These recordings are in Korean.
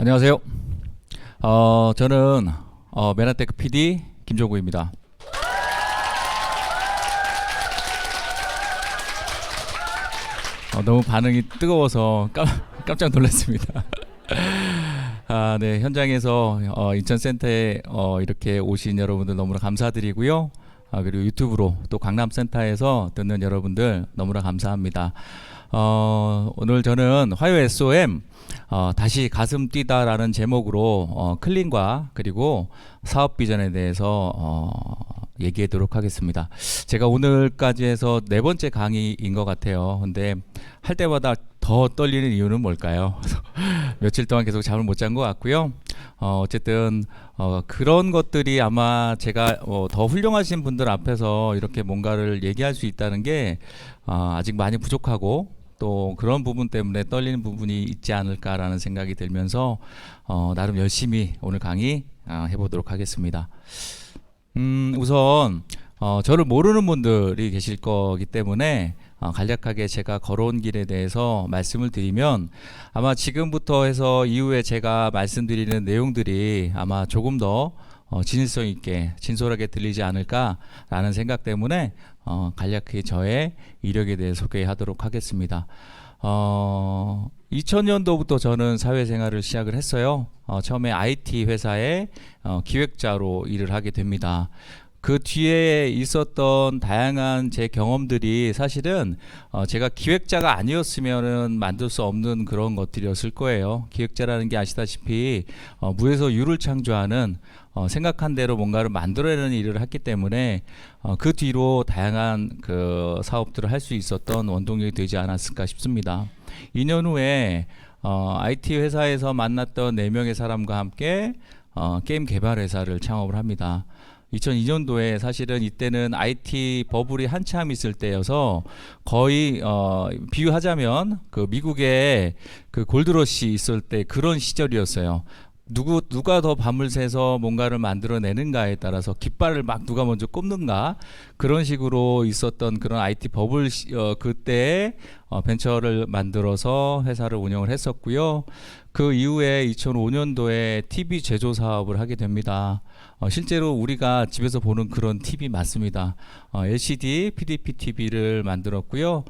안녕하세요. 저는 메나테크 PD 김종구입니다. 너무 반응이 뜨거워서 깜짝 놀랐습니다. 네, 현장에서 인천센터에 이렇게 오신 여러분들 너무나 감사드리고요. 그리고 유튜브로 또 강남센터에서 듣는 여러분들 너무나 감사합니다. 오늘 저는 화요 SOM 다시 가슴 뛰다라는 제목으로 클린과 그리고 사업 비전에 대해서 얘기하도록 하겠습니다. 제가 오늘까지 해서 네 번째 강의인 것 같아요. 근데 할 때마다 더 떨리는 이유는 뭘까요? 며칠 동안 계속 잠을 못 잔 것 같고요. 어쨌든 그런 것들이 아마 제가 더 훌륭하신 분들 앞에서 이렇게 뭔가를 얘기할 수 있다는 게 아직 많이 부족하고 또 그런 부분 때문에 떨리는 부분이 있지 않을까라는 생각이 들면서 나름 열심히 오늘 강의 해보도록 하겠습니다. 우선 저를 모르는 분들이 계실 거기 때문에 간략하게 제가 걸어온 길에 대해서 말씀을 드리면 아마 지금부터 해서 이후에 제가 말씀드리는 내용들이 아마 조금 더 진실성 있게 진솔하게 들리지 않을까라는 생각 때문에 간략히 저의 이력에 대해 소개하도록 하겠습니다. 2000년도부터 저는 사회생활을 시작을 했어요. 처음에 IT 회사에 기획자로 일을 하게 됩니다. 그 뒤에 있었던 다양한 제 경험들이 사실은 제가 기획자가 아니었으면 만들 수 없는 그런 것들이었을 거예요. 기획자라는 게 아시다시피 무에서 유를 창조하는 생각한 대로 뭔가를 만들어내는 일을 했기 때문에 그 뒤로 다양한 그 사업들을 할 수 있었던 원동력이 되지 않았을까 싶습니다. 2년 후에 IT 회사에서 만났던 4명의 사람과 함께 게임 개발 회사를 창업을 합니다. 2002년도에 사실은 이때는 IT 버블이 한참 있을 때여서 거의 비유하자면 그 미국에 그 골드러시 있을 때 그런 시절이었어요. 누가 더 밤을 새서 뭔가를 만들어내는가에 따라서 깃발을 막 누가 먼저 꼽는가 그런 식으로 있었던 그런 IT 버블 그때에 벤처를 만들어서 회사를 운영을 했었고요. 그 이후에 2005년도에 TV 제조 사업을 하게 됩니다. 실제로 우리가 집에서 보는 그런 TV 맞습니다. LCD, PDP TV를 만들었고요.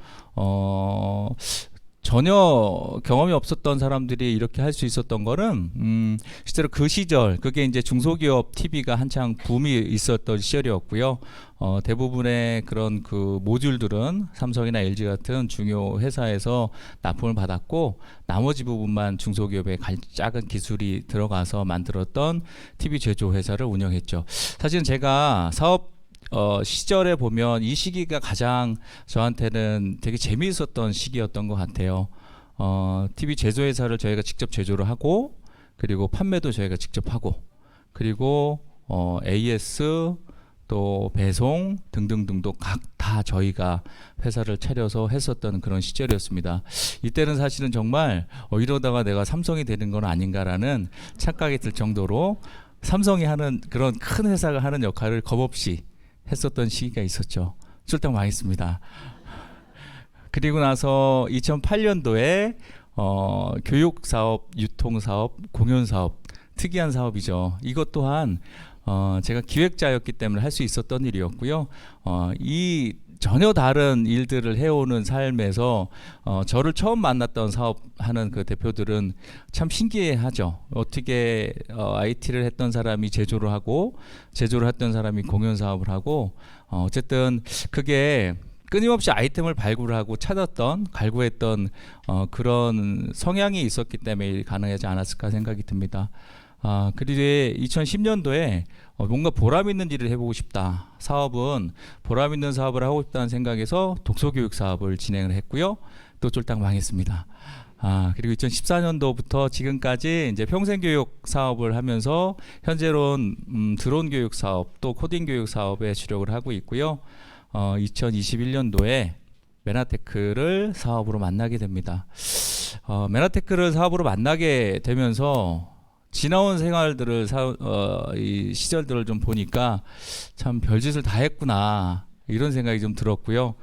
전혀 경험이 없었던 사람들이 이렇게 할 수 있었던 거는 실제로 그 시절 그게 이제 중소기업 TV가 한창 붐이 있었던 시절이었고요. 대부분의 그런 그 모듈들은 삼성이나 LG 같은 중요 회사에서 납품을 받았고 나머지 부분만 중소기업에 작은 기술이 들어가서 만들었던 TV 제조 회사를 운영했죠. 사실은 제가 사업 시절에 보면 이 시기가 가장 저한테는 되게 재미있었던 시기였던 것 같아요. TV 제조회사를 저희가 직접 제조를 하고 그리고 판매도 저희가 직접 하고 그리고 AS 또 배송 등등등도 각 다 저희가 회사를 차려서 했었던 그런 시절이었습니다. 이때는 사실은 정말 이러다가 내가 삼성이 되는 건 아닌가라는 착각이 들 정도로 삼성이 하는 그런 큰 회사가 하는 역할을 겁없이 했었던 시기가 있었죠. 쫄딱 망했습니다. 그리고 나서 2008년도에 교육사업, 유통사업, 공연사업 특이한 사업이죠. 이것 또한 제가 기획자였기 때문에 할 수 있었던 일이었고요. 이 전혀 다른 일들을 해오는 삶에서 저를 처음 만났던 사업하는 그 대표들은 참 신기해하죠. 어떻게 IT를 했던 사람이 제조를 하고 제조를 했던 사람이 공연 사업을 하고 어쨌든 그게 끊임없이 아이템을 발굴하고 찾았던 갈구했던 그런 성향이 있었기 때문에 가능하지 않았을까 생각이 듭니다. 그리고 2010년도에 뭔가 보람 있는 일을 해보고 싶다. 사업은 보람 있는 사업을 하고 싶다는 생각에서 독서교육 사업을 진행을 했고요. 또 쫄딱 망했습니다. 그리고 2014년도부터 지금까지 이제 평생교육 사업을 하면서 현재로는 드론 교육 사업 또 코딩 교육 사업에 주력을 하고 있고요. 2021년도에 메나테크를 사업으로 만나게 됩니다. 메나테크를 사업으로 만나게 되면서 지나온 생활들을 이 시절들을 좀 보니까 참 별짓을 다 했구나 이런 생각이 좀 들었고요.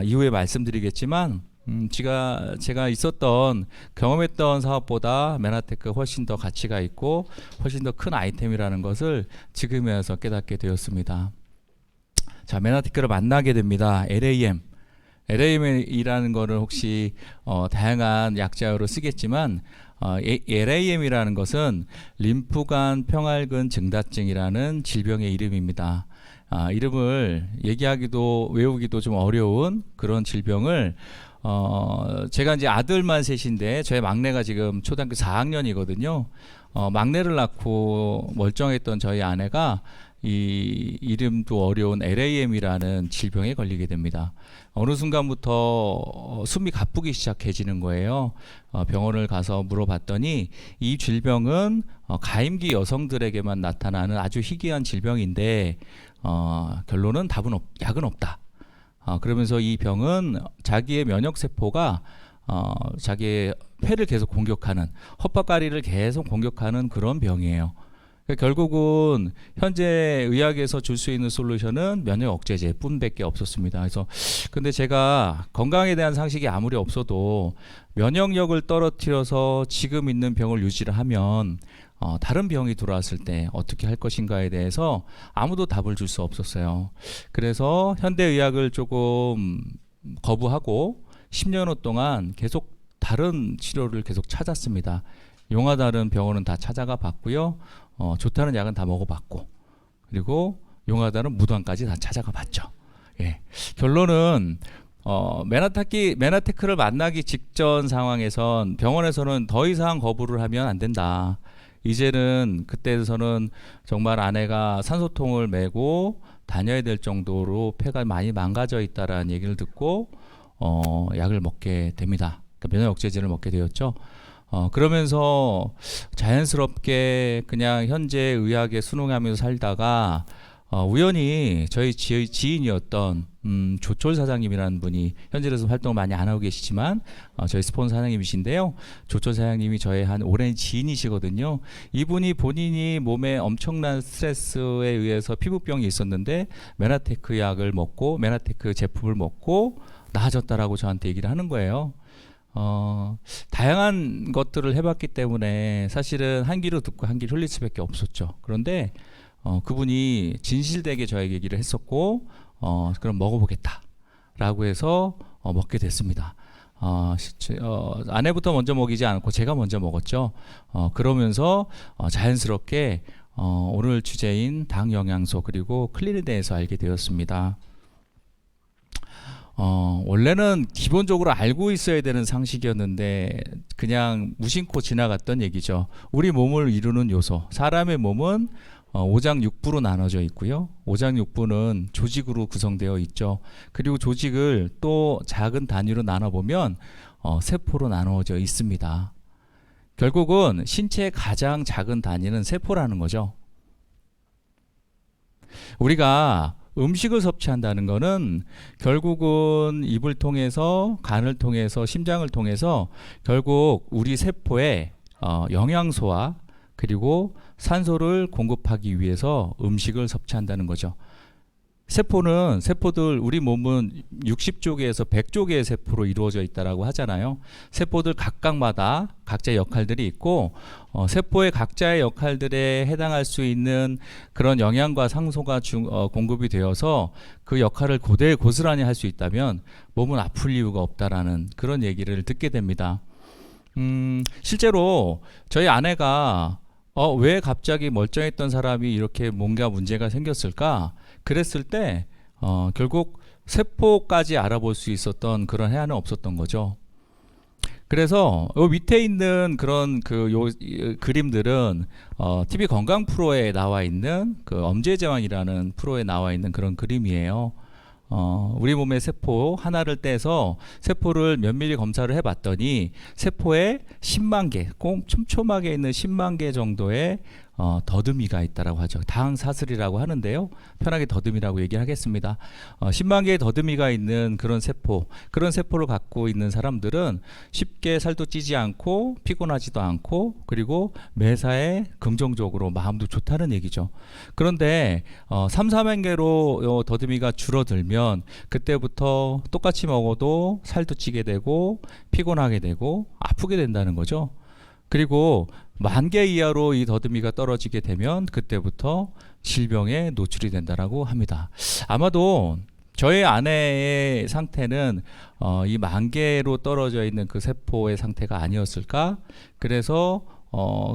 이후에 말씀드리겠지만 제가 있었던 경험했던 사업보다 메나테크 훨씬 더 가치가 있고 훨씬 더 큰 아이템이라는 것을 지금에 와서 깨닫게 되었습니다. 자, 메나테크를 만나게 됩니다. LAM이라는 거를 혹시 다양한 약자로 쓰겠지만 LAM이라는 것은 림프관 평활근 증다증이라는 질병의 이름입니다. 이름을 얘기하기도 외우기도 좀 어려운 그런 질병을 제가 이제 아들만 셋인데 저희 막내가 지금 초등학교 4학년이거든요. 막내를 낳고 멀쩡했던 저희 아내가 이 이름도 어려운 LAM이라는 질병에 걸리게 됩니다. 어느 순간부터 숨이 가쁘기 시작해지는 거예요. 병원을 가서 물어봤더니 이 질병은 가임기 여성들에게만 나타나는 아주 희귀한 질병인데 결론은 약은 없다. 그러면서 이 병은 자기의 면역세포가 자기의 폐를 계속 공격하는, 헛박가리를 계속 공격하는 그런 병이에요. 결국은 현재 의학에서 줄 수 있는 솔루션은 면역 억제제뿐밖에 없었습니다. 그래서 근데 제가 건강에 대한 상식이 아무리 없어도 면역력을 떨어뜨려서 지금 있는 병을 유지를 하면 다른 병이 들어왔을 때 어떻게 할 것인가에 대해서 아무도 답을 줄 수 없었어요. 그래서 현대의학을 조금 거부하고 10년 동안 계속 다른 치료를 계속 찾았습니다. 용하다는 병원은 다 찾아가 봤고요. 좋다는 약은 다 먹어봤고, 그리고 용하다는 무당까지 다 찾아가 봤죠. 예. 결론은 메나테크를 만나기 직전 상황에선 병원에서는 더 이상 거부를 하면 안 된다. 이제는 그때에서는 정말 아내가 산소통을 메고 다녀야 될 정도로 폐가 많이 망가져 있다라는 얘기를 듣고 약을 먹게 됩니다. 그러니까 면역 억제제를 먹게 되었죠. 그러면서 자연스럽게 그냥 현재 의학에 순응하면서 살다가 우연히 저희 지인이었던 조철 사장님이라는 분이 현재에서 활동을 많이 안 하고 계시지만 저희 스폰서 사장님이신데요. 조철 사장님이 저의 한 오랜 지인이시거든요. 이분이 본인이 몸에 엄청난 스트레스에 의해서 피부병이 있었는데 메나테크 약을 먹고 메나테크 제품을 먹고 나아졌다라고 저한테 얘기를 하는 거예요. 다양한 것들을 해봤기 때문에 사실은 한 귀로 듣고 한 귀로 흘릴 수밖에 없었죠. 그런데 그분이 진실되게 저에게 얘기를 했었고 그럼 먹어보겠다라고 해서 먹게 됐습니다. 아내부터 먼저 먹이지 않고 제가 먼저 먹었죠. 그러면서 자연스럽게 오늘 주제인 당 영양소 그리고 클린에 대해서 알게 되었습니다. 원래는 기본적으로 알고 있어야 되는 상식이었는데 그냥 무심코 지나갔던 얘기죠. 우리 몸을 이루는 요소, 사람의 몸은 오장육부로 나눠져 있고요. 오장육부는 조직으로 구성되어 있죠. 그리고 조직을 또 작은 단위로 나눠보면 세포로 나누어져 있습니다. 결국은 신체의 가장 작은 단위는 세포라는 거죠. 우리가 음식을 섭취한다는 것은 결국은 입을 통해서 간을 통해서 심장을 통해서 결국 우리 세포에 영양소와 그리고 산소를 공급하기 위해서 음식을 섭취한다는 거죠. 세포들 우리 몸은 60조 개에서 100조 개의 세포로 이루어져 있다라고 하잖아요. 세포들 각각마다 각자의 역할들이 있고 세포의 각자의 역할들에 해당할 수 있는 그런 영양과 상소가 공급이 되어서 그 역할을 고스란히 할 수 있다면 몸은 아플 이유가 없다라는 그런 얘기를 듣게 됩니다. 실제로 저희 아내가 왜 갑자기 멀쩡했던 사람이 이렇게 뭔가 문제가 생겼을까? 그랬을 때 결국 세포까지 알아볼 수 있었던 그런 해안은 없었던 거죠. 그래서 밑에 있는 그런 그림들은 TV 건강 프로에 나와 있는 그 엄제제왕이라는 프로에 나와 있는 그런 그림이에요. 우리 몸의 세포 하나를 떼서 세포를 면밀히 검사를 해봤더니 세포에 10만 개, 꼭 촘촘하게 있는 10만 개 정도의 더듬이가 있다라고 하죠. 당사슬이라고 하는데요. 편하게 더듬이라고 얘기하겠습니다. 10만 개의 더듬이가 있는 그런 세포를 갖고 있는 사람들은 쉽게 살도 찌지 않고 피곤하지도 않고 그리고 매사에 긍정적으로 마음도 좋다는 얘기죠. 그런데 3, 4만 개로 더듬이가 줄어들면 그때부터 똑같이 먹어도 살도 찌게 되고 피곤하게 되고 아프게 된다는 거죠. 그리고 10,000개 이하로 이 더듬이가 떨어지게 되면 그때부터 질병에 노출이 된다라고 합니다. 아마도 저의 아내의 상태는 이 10,000개로 떨어져 있는 그 세포의 상태가 아니었을까? 그래서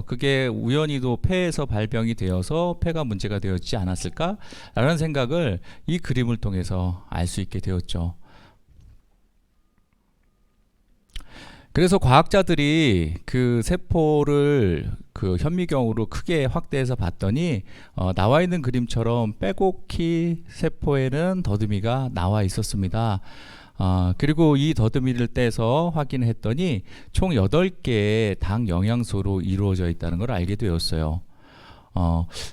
그게 우연히도 폐에서 발병이 되어서 폐가 문제가 되었지 않았을까? 라는 생각을 이 그림을 통해서 알 수 있게 되었죠. 그래서 과학자들이 그 세포를 그 현미경으로 크게 확대해서 봤더니 나와 있는 그림처럼 빼곡히 세포에는 더듬이가 나와 있었습니다. 그리고 이 더듬이를 떼서 확인했더니 총 8개의 당 영양소로 이루어져 있다는 걸 알게 되었어요.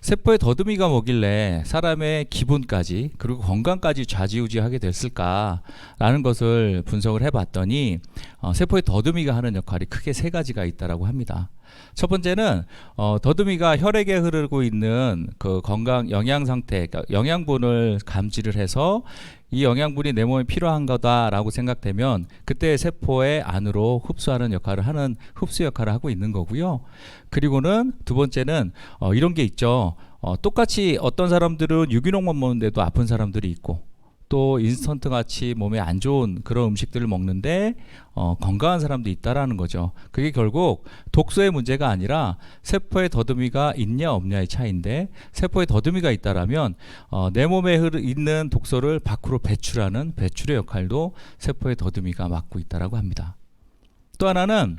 세포의 더듬이가 뭐길래 사람의 기분까지 그리고 건강까지 좌지우지하게 됐을까라는 것을 분석을 해봤더니 세포의 더듬이가 하는 역할이 크게 3가지가 있다라고 합니다. 첫 번째는 더듬이가 혈액에 흐르고 있는 그 건강 영양 상태, 그러니까 영양분을 감지를 해서 이 영양분이 내 몸에 필요한 거다라고 생각되면 그때 세포의 안으로 흡수하는 역할을 하는 흡수 역할을 하고 있는 거고요. 그리고는 두 번째는 이런 게 있죠. 똑같이 어떤 사람들은 유기농만 먹는데도 아픈 사람들이 있고 또 인스턴트 같이 몸에 안 좋은 그런 음식들을 먹는데 건강한 사람도 있다라는 거죠. 그게 결국 독소의 문제가 아니라 세포에 더듬이가 있냐 없냐의 차이인데 세포에 더듬이가 있다라면 내 몸에 있는 독소를 밖으로 배출하는 배출의 역할도 세포의 더듬이가 맡고 있다라고 합니다. 또 하나는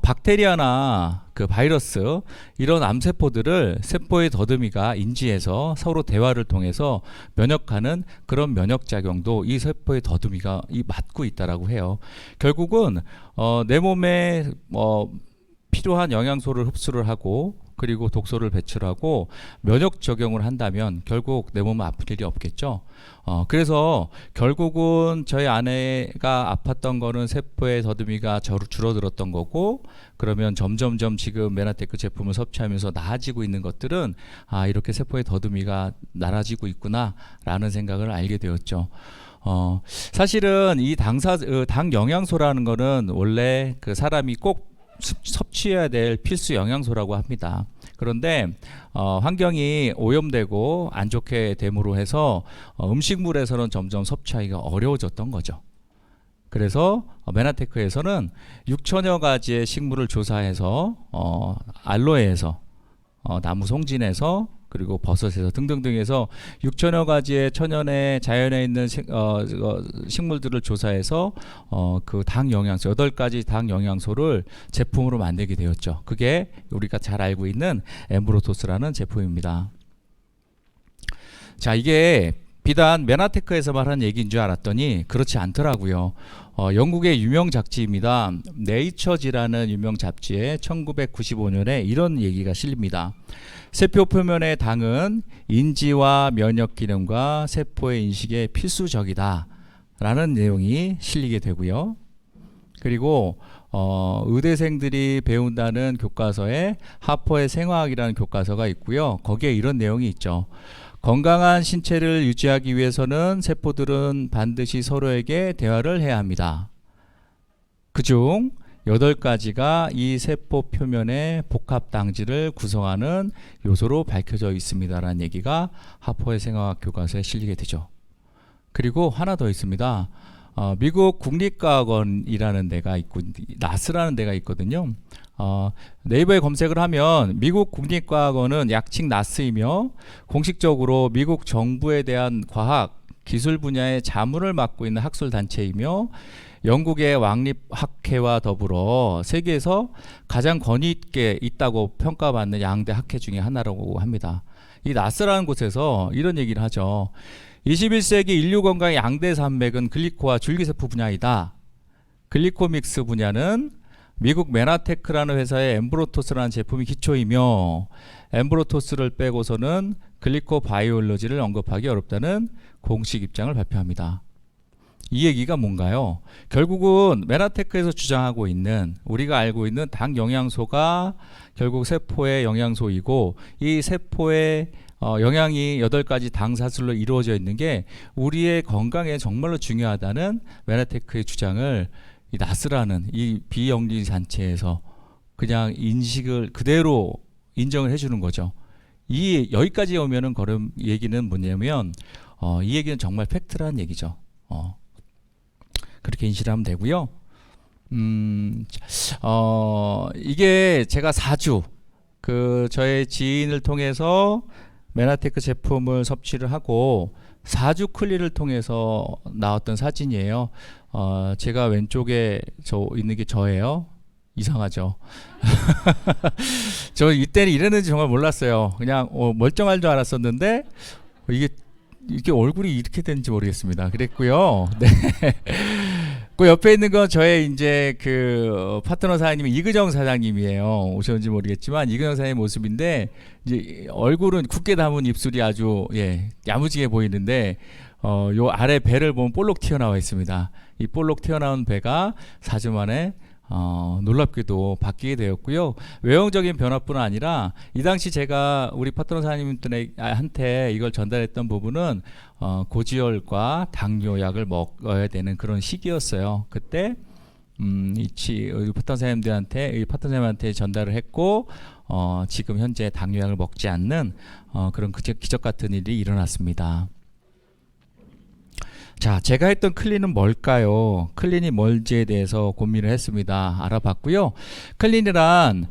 박테리아나 그 바이러스 이런 암세포들을 세포의 더듬이가 인지해서 서로 대화를 통해서 면역하는 그런 면역작용도 이 세포의 더듬이가 맡고 있다라고 해요. 결국은 내 몸에 필요한 영양소를 흡수를 하고 그리고 독소를 배출하고 면역 적용을 한다면 결국 내 몸은 아플 일이 없겠죠. 그래서 결국은 저희 아내가 아팠던 거는 세포의 더듬이가 줄어들었던 거고 그러면 점점점 지금 메나테크 제품을 섭취하면서 나아지고 있는 것들은 이렇게 세포의 더듬이가 나아지고 있구나 라는 생각을 알게 되었죠. 사실은 이 당 영양소라는 거는 원래 그 사람이 꼭 섭취해야 될 필수 영양소라고 합니다. 그런데 환경이 오염되고 안 좋게 됨으로 해서 음식물에서는 점점 섭취하기가 어려워졌던 거죠. 그래서 메나테크에서는 6천여 가지의 식물을 조사해서 알로에에서 나무 송진에서 그리고 버섯에서 등등등에서 6천여 가지의 천연의 자연에 있는 식물들을 조사해서 그 당 영양소 8가지 당 영양소를 제품으로 만들게 되었죠. 그게 우리가 잘 알고 있는 엠브로토스라는 제품입니다. 자, 이게 비단 메나테크에서만 하는 얘기인 줄 알았더니 그렇지 않더라고요. 영국의 유명 잡지입니다. 네이처지라는 유명 잡지에 1995년에 이런 얘기가 실립니다. 세포 표면의 당은 인지와 면역 기능과 세포의 인식에 필수적이다 라는 내용이 실리게 되고요. 그리고 의대생들이 배운다는 교과서에 하퍼의 생화학이라는 교과서가 있고요. 거기에 이런 내용이 있죠. 건강한 신체를 유지하기 위해서는 세포들은 반드시 서로에게 대화를 해야 합니다. 그중 8가지가 이 세포 표면의 복합 당질을 구성하는 요소로 밝혀져 있습니다라는 얘기가 하퍼의 생화학 교과서에 실리게 되죠. 그리고 하나 더 있습니다. 미국 국립과학원이라는 데가 있고 나스라는 데가 있거든요. 네이버에 검색을 하면 미국 국립과학원은 약칭 나스이며 공식적으로 미국 정부에 대한 과학, 기술 분야의 자문을 맡고 있는 학술단체이며 영국의 왕립학회와 더불어 세계에서 가장 권위 있게 있다고 평가받는 양대 학회 중에 하나라고 합니다. 이 나스라는 곳에서 이런 얘기를 하죠. 21세기 인류 건강의 양대 산맥은 글리코와 줄기세포 분야이다. 글리코믹스 분야는 미국 메나테크라는 회사의 엠브로토스라는 제품이 기초이며 엠브로토스를 빼고서는 글리코바이올로지를 언급하기 어렵다는 공식 입장을 발표합니다. 이 얘기가 뭔가요? 결국은 메나테크에서 주장하고 있는 우리가 알고 있는 당 영양소가 결국 세포의 영양소이고 이 세포의 영양이 8가지 당사슬로 이루어져 있는 게 우리의 건강에 정말로 중요하다는 메나테크의 주장을 이 나스라는 이 비영리 단체에서 그냥 인식을 그대로 인정을 해주는 거죠. 이 여기까지 오면은 그런 얘기는 뭐냐면 이 얘기는 정말 팩트라는 얘기죠. 그렇게 인식을 하면 되고요. 이게 제가 4주 저의 지인을 통해서 메나테크 제품을 섭취를 하고 4주 클리를 통해서 나왔던 사진이에요. 제가 왼쪽에 있는 게 저예요. 이상하죠. 저 이때는 이랬는지 정말 몰랐어요. 그냥 멀쩡할 줄 알았었는데 이게 얼굴이 이렇게 되는지 모르겠습니다. 그랬고요. 네. 그 옆에 있는 건 저의 이제 파트너 사장님 이근정 사장님이에요. 오셨는지 모르겠지만 이근정 사장님 모습인데 이제 얼굴은 굳게 담은 입술이 아주 야무지게 보이는데 요 아래 배를 보면 볼록 튀어나와 있습니다. 이 볼록 튀어나온 배가 4주 만에 놀랍게도 바뀌게 되었고요. 외형적인 변화뿐 아니라 이 당시 제가 우리 파트너 사장님한테 이걸 전달했던 부분은 고지혈과 당뇨약을 먹어야 되는 그런 시기였어요. 그때 우리 파트너 사장님한테 전달을 했고 지금 현재 당뇨약을 먹지 않는 그런 기적 같은 일이 일어났습니다. 자, 제가 했던 클린은 뭘까요? 클린이 뭘지에 대해서 고민을 했습니다. 알아봤고요. 클린이란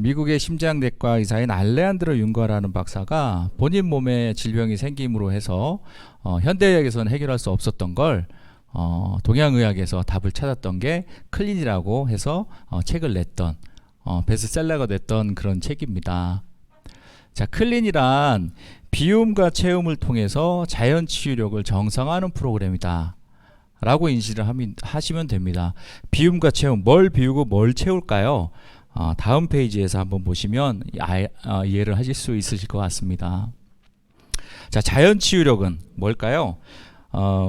미국의 심장내과 의사인 알레한드로 융가라는 박사가 본인 몸에 질병이 생김으로 해서 현대의학에서는 해결할 수 없었던 걸 동양의학에서 답을 찾았던 게 클린이라고 해서 책을 냈던 베스트셀러가 됐던 그런 책입니다. 자, 클린이란 비움과 체움을 통해서 자연 치유력을 정상화하는 프로그램이다 라고 인식을 하시면 됩니다. 비움과 체움, 뭘 비우고 뭘 채울까요? 다음 페이지에서 한번 보시면 이해를 하실 수 있으실 것 같습니다. 자, 자연 치유력은 뭘까요?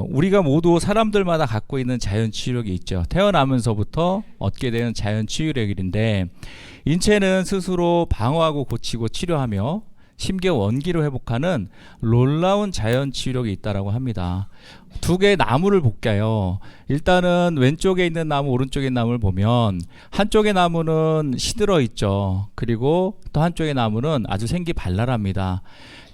우리가 모두 사람들마다 갖고 있는 자연 치유력이 있죠. 태어나면서부터 얻게 되는 자연 치유력인데 인체는 스스로 방어하고 고치고 치료하며 심겨 원기로 회복하는 놀라운 자연 치유력이 있다라고 합니다. 두 개의 나무를 볼게요. 일단은 왼쪽에 있는 나무, 오른쪽에 있는 나무를 보면 한쪽의 나무는 시들어 있죠. 그리고 또 한쪽의 나무는 아주 생기 발랄합니다.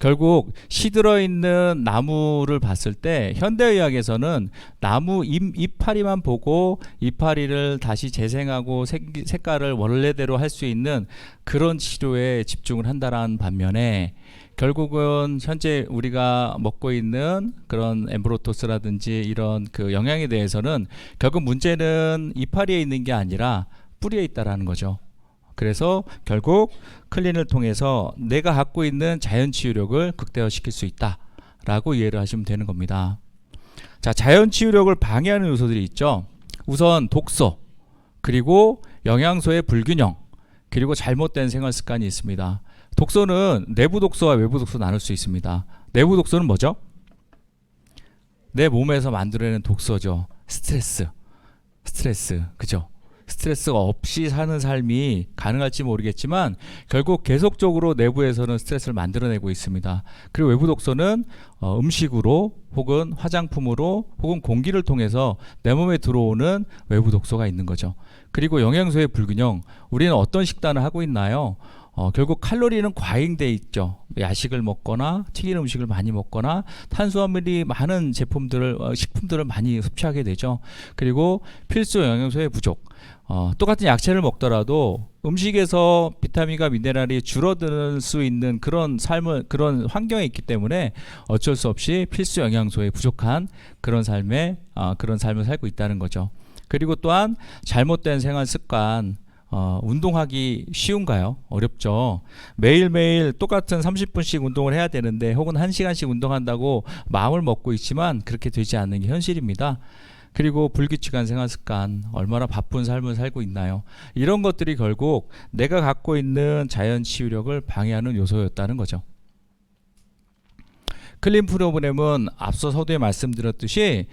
결국 시들어 있는 나무를 봤을 때 현대의학에서는 나무 이파리만 보고 이파리를 다시 재생하고 색깔을 원래대로 할 수 있는 그런 치료에 집중을 한다는 반면에 결국은 현재 우리가 먹고 있는 그런 엠브로토스라든지 이런 영양에 대해서는 결국 문제는 이파리에 있는 게 아니라 뿌리에 있다라는 거죠. 그래서 결국 클린을 통해서 내가 갖고 있는 자연 치유력을 극대화시킬 수 있다라고 이해를 하시면 되는 겁니다. 자, 자연 치유력을 방해하는 요소들이 있죠. 우선 독소, 그리고 영양소의 불균형, 그리고 잘못된 생활 습관이 있습니다. 독소는 내부 독소와 외부 독소 나눌 수 있습니다. 내부 독소는 뭐죠? 내 몸에서 만들어내는 독소죠. 스트레스, 그죠? 스트레스가 없이 사는 삶이 가능할지 모르겠지만 결국 계속적으로 내부에서는 스트레스를 만들어내고 있습니다. 그리고 외부 독소는 음식으로 혹은 화장품으로 혹은 공기를 통해서 내 몸에 들어오는 외부 독소가 있는 거죠. 그리고 영양소의 불균형, 우리는 어떤 식단을 하고 있나요? 결국 칼로리는 과잉돼 있죠. 야식을 먹거나 튀긴 음식을 많이 먹거나 탄수화물이 많은 식품들을 많이 섭취하게 되죠. 그리고 필수 영양소의 부족. 똑같은 야채를 먹더라도 음식에서 비타민과 미네랄이 줄어들 수 있는 그런 환경에 있기 때문에 어쩔 수 없이 필수 영양소에 부족한 그런 삶을 살고 있다는 거죠. 그리고 또한 잘못된 생활 습관, 운동하기 쉬운가요? 어렵죠. 매일매일 똑같은 30분씩 운동을 해야 되는데 혹은 1시간씩 운동한다고 마음을 먹고 있지만 그렇게 되지 않는 게 현실입니다. 그리고 불규칙한 생활 습관, 얼마나 바쁜 삶을 살고 있나요? 이런 것들이 결국 내가 갖고 있는 자연 치유력을 방해하는 요소였다는 거죠. 클린 프로그램은 앞서 서두에 말씀드렸듯이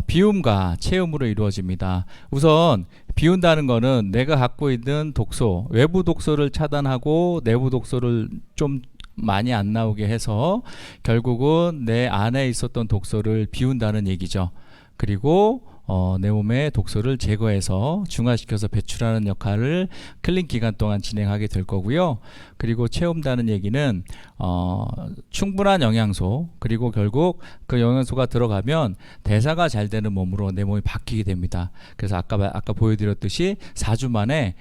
비움과 체험으로 이루어집니다. 우선 비운다는 거는 내가 갖고 있는 독소, 외부 독소를 차단하고 내부 독소를 좀 많이 안 나오게 해서 결국은 내 안에 있었던 독소를 비운다는 얘기죠. 그리고 내 몸의 독소를 제거해서 중화시켜서 배출하는 역할을 클린 기간 동안 진행하게 될 거고요. 그리고 채운다는 얘기는 충분한 영양소, 그리고 결국 그 영양소가 들어가면 대사가 잘 되는 몸으로 내 몸이 바뀌게 됩니다. 그래서 아까 보여드렸듯이 4주 만에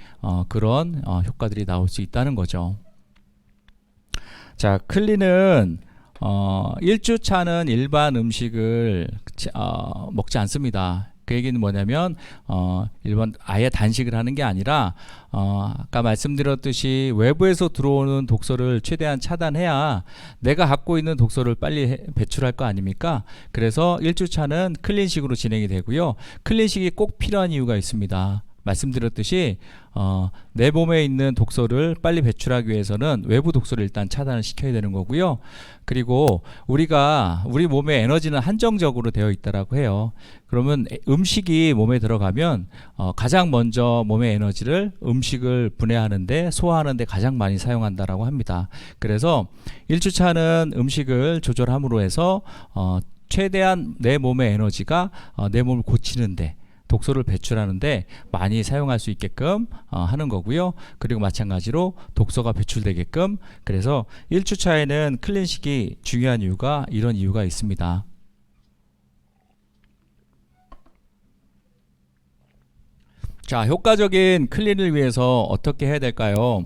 그런 효과들이 나올 수 있다는 거죠. 자, 클린은 1주차는 일반 음식을 먹지 않습니다. 그 얘기는 뭐냐면 일반 아예 단식을 하는 게 아니라 아까 말씀드렸듯이 외부에서 들어오는 독소를 최대한 차단해야 내가 갖고 있는 독소를 빨리 배출할 거 아닙니까? 그래서 1주차는 클린식으로 진행이 되고요. 클린식이 꼭 필요한 이유가 있습니다. 말씀드렸듯이 내 몸에 있는 독소를 빨리 배출하기 위해서는 외부 독소를 일단 차단을 시켜야 되는 거고요. 그리고 우리 몸의 에너지는 한정적으로 되어 있다라고 해요. 그러면 음식이 몸에 들어가면 가장 먼저 몸의 에너지를 음식을 분해하는데, 소화하는데 가장 많이 사용한다라고 합니다. 그래서 1주차는 음식을 조절함으로 해서 최대한 내 몸의 에너지가 내 몸을 고치는데, 독소를 배출하는데 많이 사용할 수 있게끔 하는 거고요. 그리고 마찬가지로 독소가 배출되게끔, 그래서 1주차에는 클린식이 중요한 이유가 이런 이유가 있습니다. 자, 효과적인 클린을 위해서 어떻게 해야 될까요?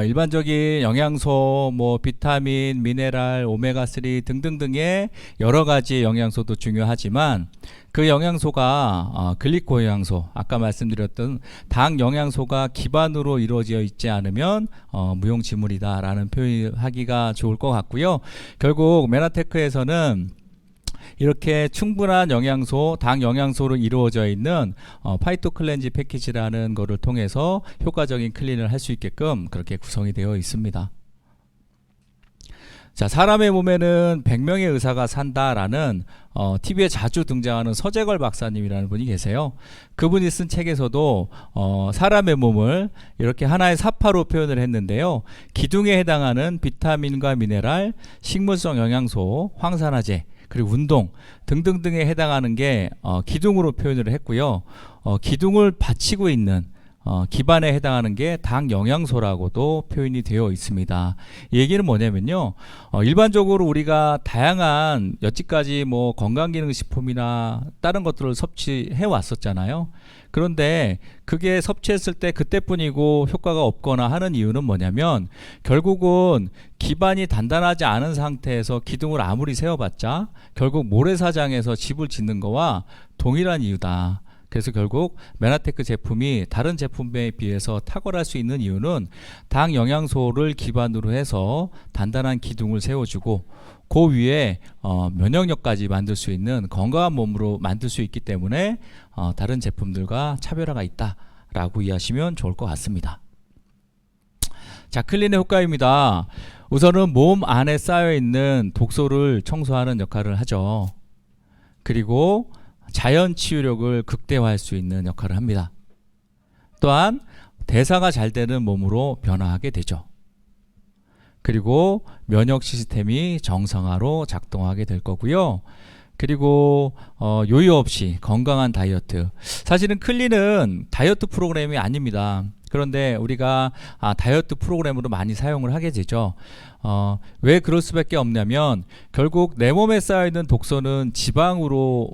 일반적인 영양소, 비타민, 미네랄, 오메가3 등등등의 여러 가지 영양소도 중요하지만 그 영양소가 글리코 영양소, 아까 말씀드렸던 당 영양소가 기반으로 이루어져 있지 않으면 무용지물이다 라는 표현을 하기가 좋을 것 같고요. 결국 메나테크에서는 이렇게 충분한 영양소, 당 영양소로 이루어져 있는 파이토 클렌지 패키지라는 것을 통해서 효과적인 클린을 할 수 있게끔 그렇게 구성이 되어 있습니다. 자, 사람의 몸에는 100명의 의사가 산다라는 TV에 자주 등장하는 서재걸 박사님이라는 분이 계세요. 그분이 쓴 책에서도 사람의 몸을 이렇게 하나의 사파로 표현을 했는데요. 기둥에 해당하는 비타민과 미네랄, 식물성 영양소, 황산화제, 그리고 운동 등등등에 해당하는 게 기둥으로 표현을 했고요. 기둥을 받치고 있는 기반에 해당하는 게 당 영양소라고도 표현이 되어 있습니다. 이 얘기는 뭐냐면요, 일반적으로 우리가 다양한 여지까지 건강기능식품이나 다른 것들을 섭취해 왔었잖아요. 그런데 그게 섭취했을 때 그때뿐이고 효과가 없거나 하는 이유는 뭐냐면, 결국은 기반이 단단하지 않은 상태에서 기둥을 아무리 세워봤자 결국 모래사장에서 집을 짓는 거와 동일한 이유다. 그래서 결국 메나테크 제품이 다른 제품에 비해서 탁월할 수 있는 이유는 당 영양소를 기반으로 해서 단단한 기둥을 세워주고 그 위에 면역력까지 만들 수 있는 건강한 몸으로 만들 수 있기 때문에 다른 제품들과 차별화가 있다라고 이해하시면 좋을 것 같습니다. 자, 클린의 효과입니다. 우선은 몸 안에 쌓여있는 독소를 청소하는 역할을 하죠. 그리고 자연 치유력을 극대화할 수 있는 역할을 합니다. 또한 대사가 잘 되는 몸으로 변화하게 되죠. 그리고 면역 시스템이 정상화로 작동하게 될 거고요. 그리고 요요 없이 건강한 다이어트. 사실은 클린은 다이어트 프로그램이 아닙니다. 그런데 우리가 다이어트 프로그램으로 많이 사용을 하게 되죠. 왜 그럴 수밖에 없냐면, 결국 내 몸에 쌓여있는 독소는 지방으로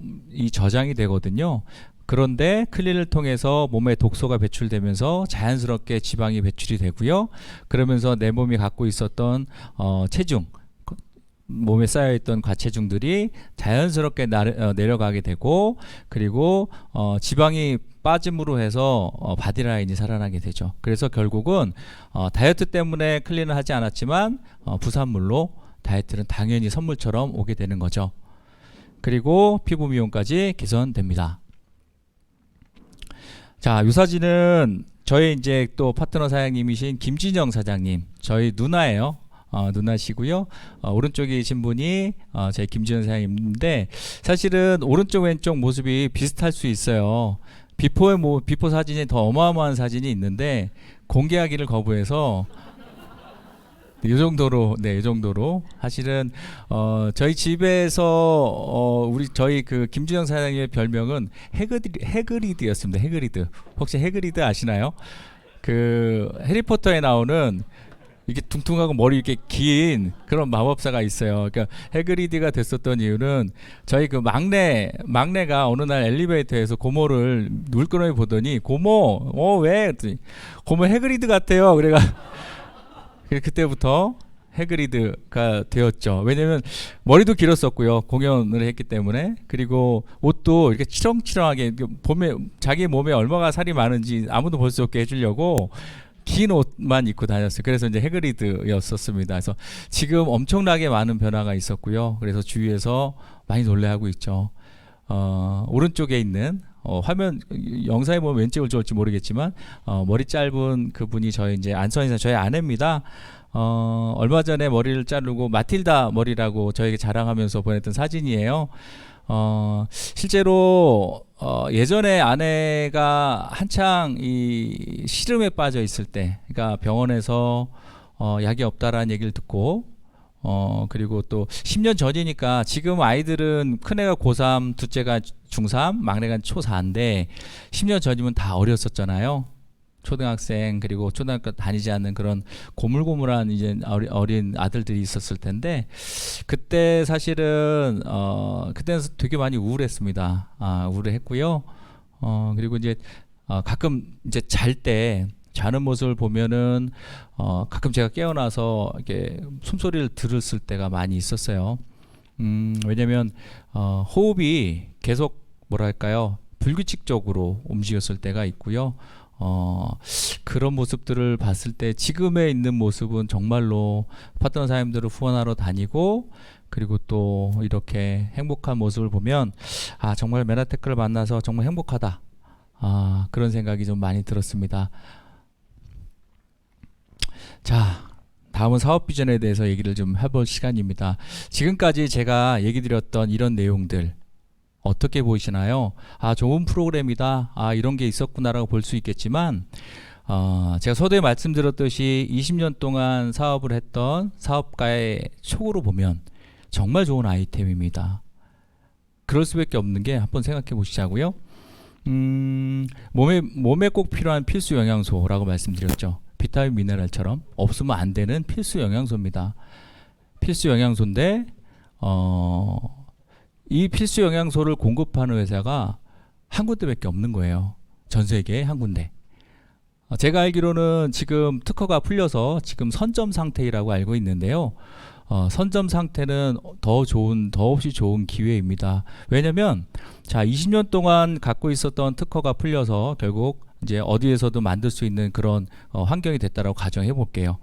저장이 되거든요. 그런데 클린을 통해서 몸에 독소가 배출되면서 자연스럽게 지방이 배출이 되고요. 그러면서 내 몸이 갖고 있었던 체중, 몸에 쌓여있던 과체중들이 자연스럽게 내려가게 되고, 그리고 지방이 빠짐으로 해서 바디라인이 살아나게 되죠. 그래서 결국은 다이어트 때문에 클린을 하지 않았지만 부산물로 다이어트는 당연히 선물처럼 오게 되는 거죠. 그리고 피부 미용까지 개선됩니다. 자, 이 사진은 저희 이제 또 파트너 사장님이신 김진영 사장님, 저희 누나예요. 누나시고요. 오른쪽에 계신 분이 제 김진영 사장님인데, 사실은 오른쪽 왼쪽 모습이 비슷할 수 있어요. 비포 사진이 더 어마어마한 사진이 있는데 공개하기를 거부해서 이 정도로, 이 정도로 사실은 저희 집에서 저희 그 김준영 사장님의 별명은 해그리드였습니다. 해그리드. 혹시 해그리드 아시나요? 그 해리포터에 나오는 이게 둥둥하고 머리 이렇게 긴 그런 마법사가 있어요. 그러니까 해그리드가 됐었던 이유는 저희 그 막내가 어느 날 엘리베이터에서 고모를 물끄러미 보더니 고모, 왜? 그랬더니 고모 해그리드 같아요. 그래가 그때부터 해그리드가 되었죠. 왜냐면 머리도 길었었고요. 공연을 했기 때문에. 그리고 옷도 이렇게 치렁치렁하게 자기 몸에 얼마나 살이 많은지 아무도 볼 수 없게 해주려고 긴 옷만 입고 다녔어요. 그래서 이제 해그리드였었습니다. 그래서 지금 엄청나게 많은 변화가 있었고요. 그래서 주위에서 많이 놀래하고 있죠. 오른쪽에 있는 화면 영상에 보면 왼쪽을 좋을지 모르겠지만 머리 짧은 그분이 저희 이제 안선이사 저희 아내입니다. 얼마 전에 머리를 자르고 마틸다 머리라고 저에게 자랑하면서 보냈던 사진이에요. 실제로 예전에 아내가 한창 이 시름에 빠져 있을 때, 그러니까 병원에서 약이 없다라는 얘기를 듣고 그리고 또 10년 전이니까 지금 아이들은 큰애가 고3, 둘째가 중3, 막내가 초4인데 10년 전이면 다 어렸었잖아요. 초등학생 그리고 초등학교 다니지 않는 그런 고물고물한 이제 어린 아들들이 있었을 텐데 그때 사실은 그때는 되게 많이 우울했습니다. 우울했고요. 그리고 이제 가끔 이제 자는 모습을 보면은 가끔 제가 깨어나서 이렇게 숨소리를 들었을 때가 많이 있었어요. 왜냐면 호흡이 계속 뭐랄까요, 불규칙적으로 움직였을 때가 있고요. 그런 모습들을 봤을 때 지금에 있는 모습은 정말로 파트너 사장님들을 후원하러 다니고 그리고 또 이렇게 행복한 모습을 보면 정말 메나테크를 만나서 정말 행복하다, 그런 생각이 좀 많이 들었습니다. 자, 다음은 사업 비전에 대해서 얘기를 좀 해볼 시간입니다. 지금까지 제가 얘기 드렸던 이런 내용들 어떻게 보이시나요? 좋은 프로그램이다. 이런 게 있었구나라고 볼 수 있겠지만 제가 서두에 말씀드렸듯이 20년 동안 사업을 했던 사업가의 촉으로 보면 정말 좋은 아이템입니다. 그럴 수밖에 없는 게 한번 생각해 보시자고요. 몸에 꼭 필요한 필수 영양소라고 말씀드렸죠. 비타민 미네랄처럼 없으면 안 되는 필수 영양소입니다. 필수 영양소인데 이 필수 영양소를 공급하는 회사가 한 군데밖에 없는 거예요. 전 세계에 한 군데. 제가 알기로는 지금 특허가 풀려서 지금 선점 상태라고 알고 있는데요. 선점 상태는 더없이 좋은 기회입니다. 왜냐면 20년 동안 갖고 있었던 특허가 풀려서 결국 이제 어디에서도 만들 수 있는 그런 환경이 됐다라고 가정해 볼게요.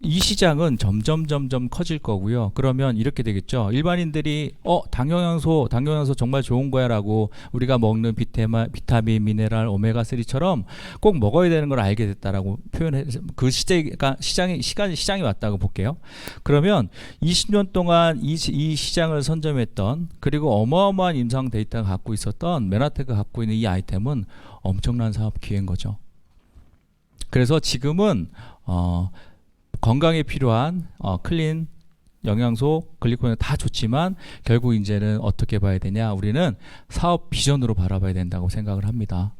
이 시장은 점점 커질 거고요. 그러면 이렇게 되겠죠. 일반인들이 당영양소 정말 좋은 거야 라고 우리가 먹는 비타민, 미네랄, 오메가3처럼 꼭 먹어야 되는 걸 알게 됐다라고 표현해서 그 시장이 왔다고 볼게요. 그러면 20년 동안 이 시장을 선점했던 그리고 어마어마한 임상 데이터를 갖고 있었던 메나테크가 갖고 있는 이 아이템은 엄청난 사업 기회인 거죠. 그래서 지금은 건강에 필요한 클린 영양소, 글리코겐 다 좋지만 결국 이제는 어떻게 봐야 되냐? 우리는 사업 비전으로 바라봐야 된다고 생각을 합니다.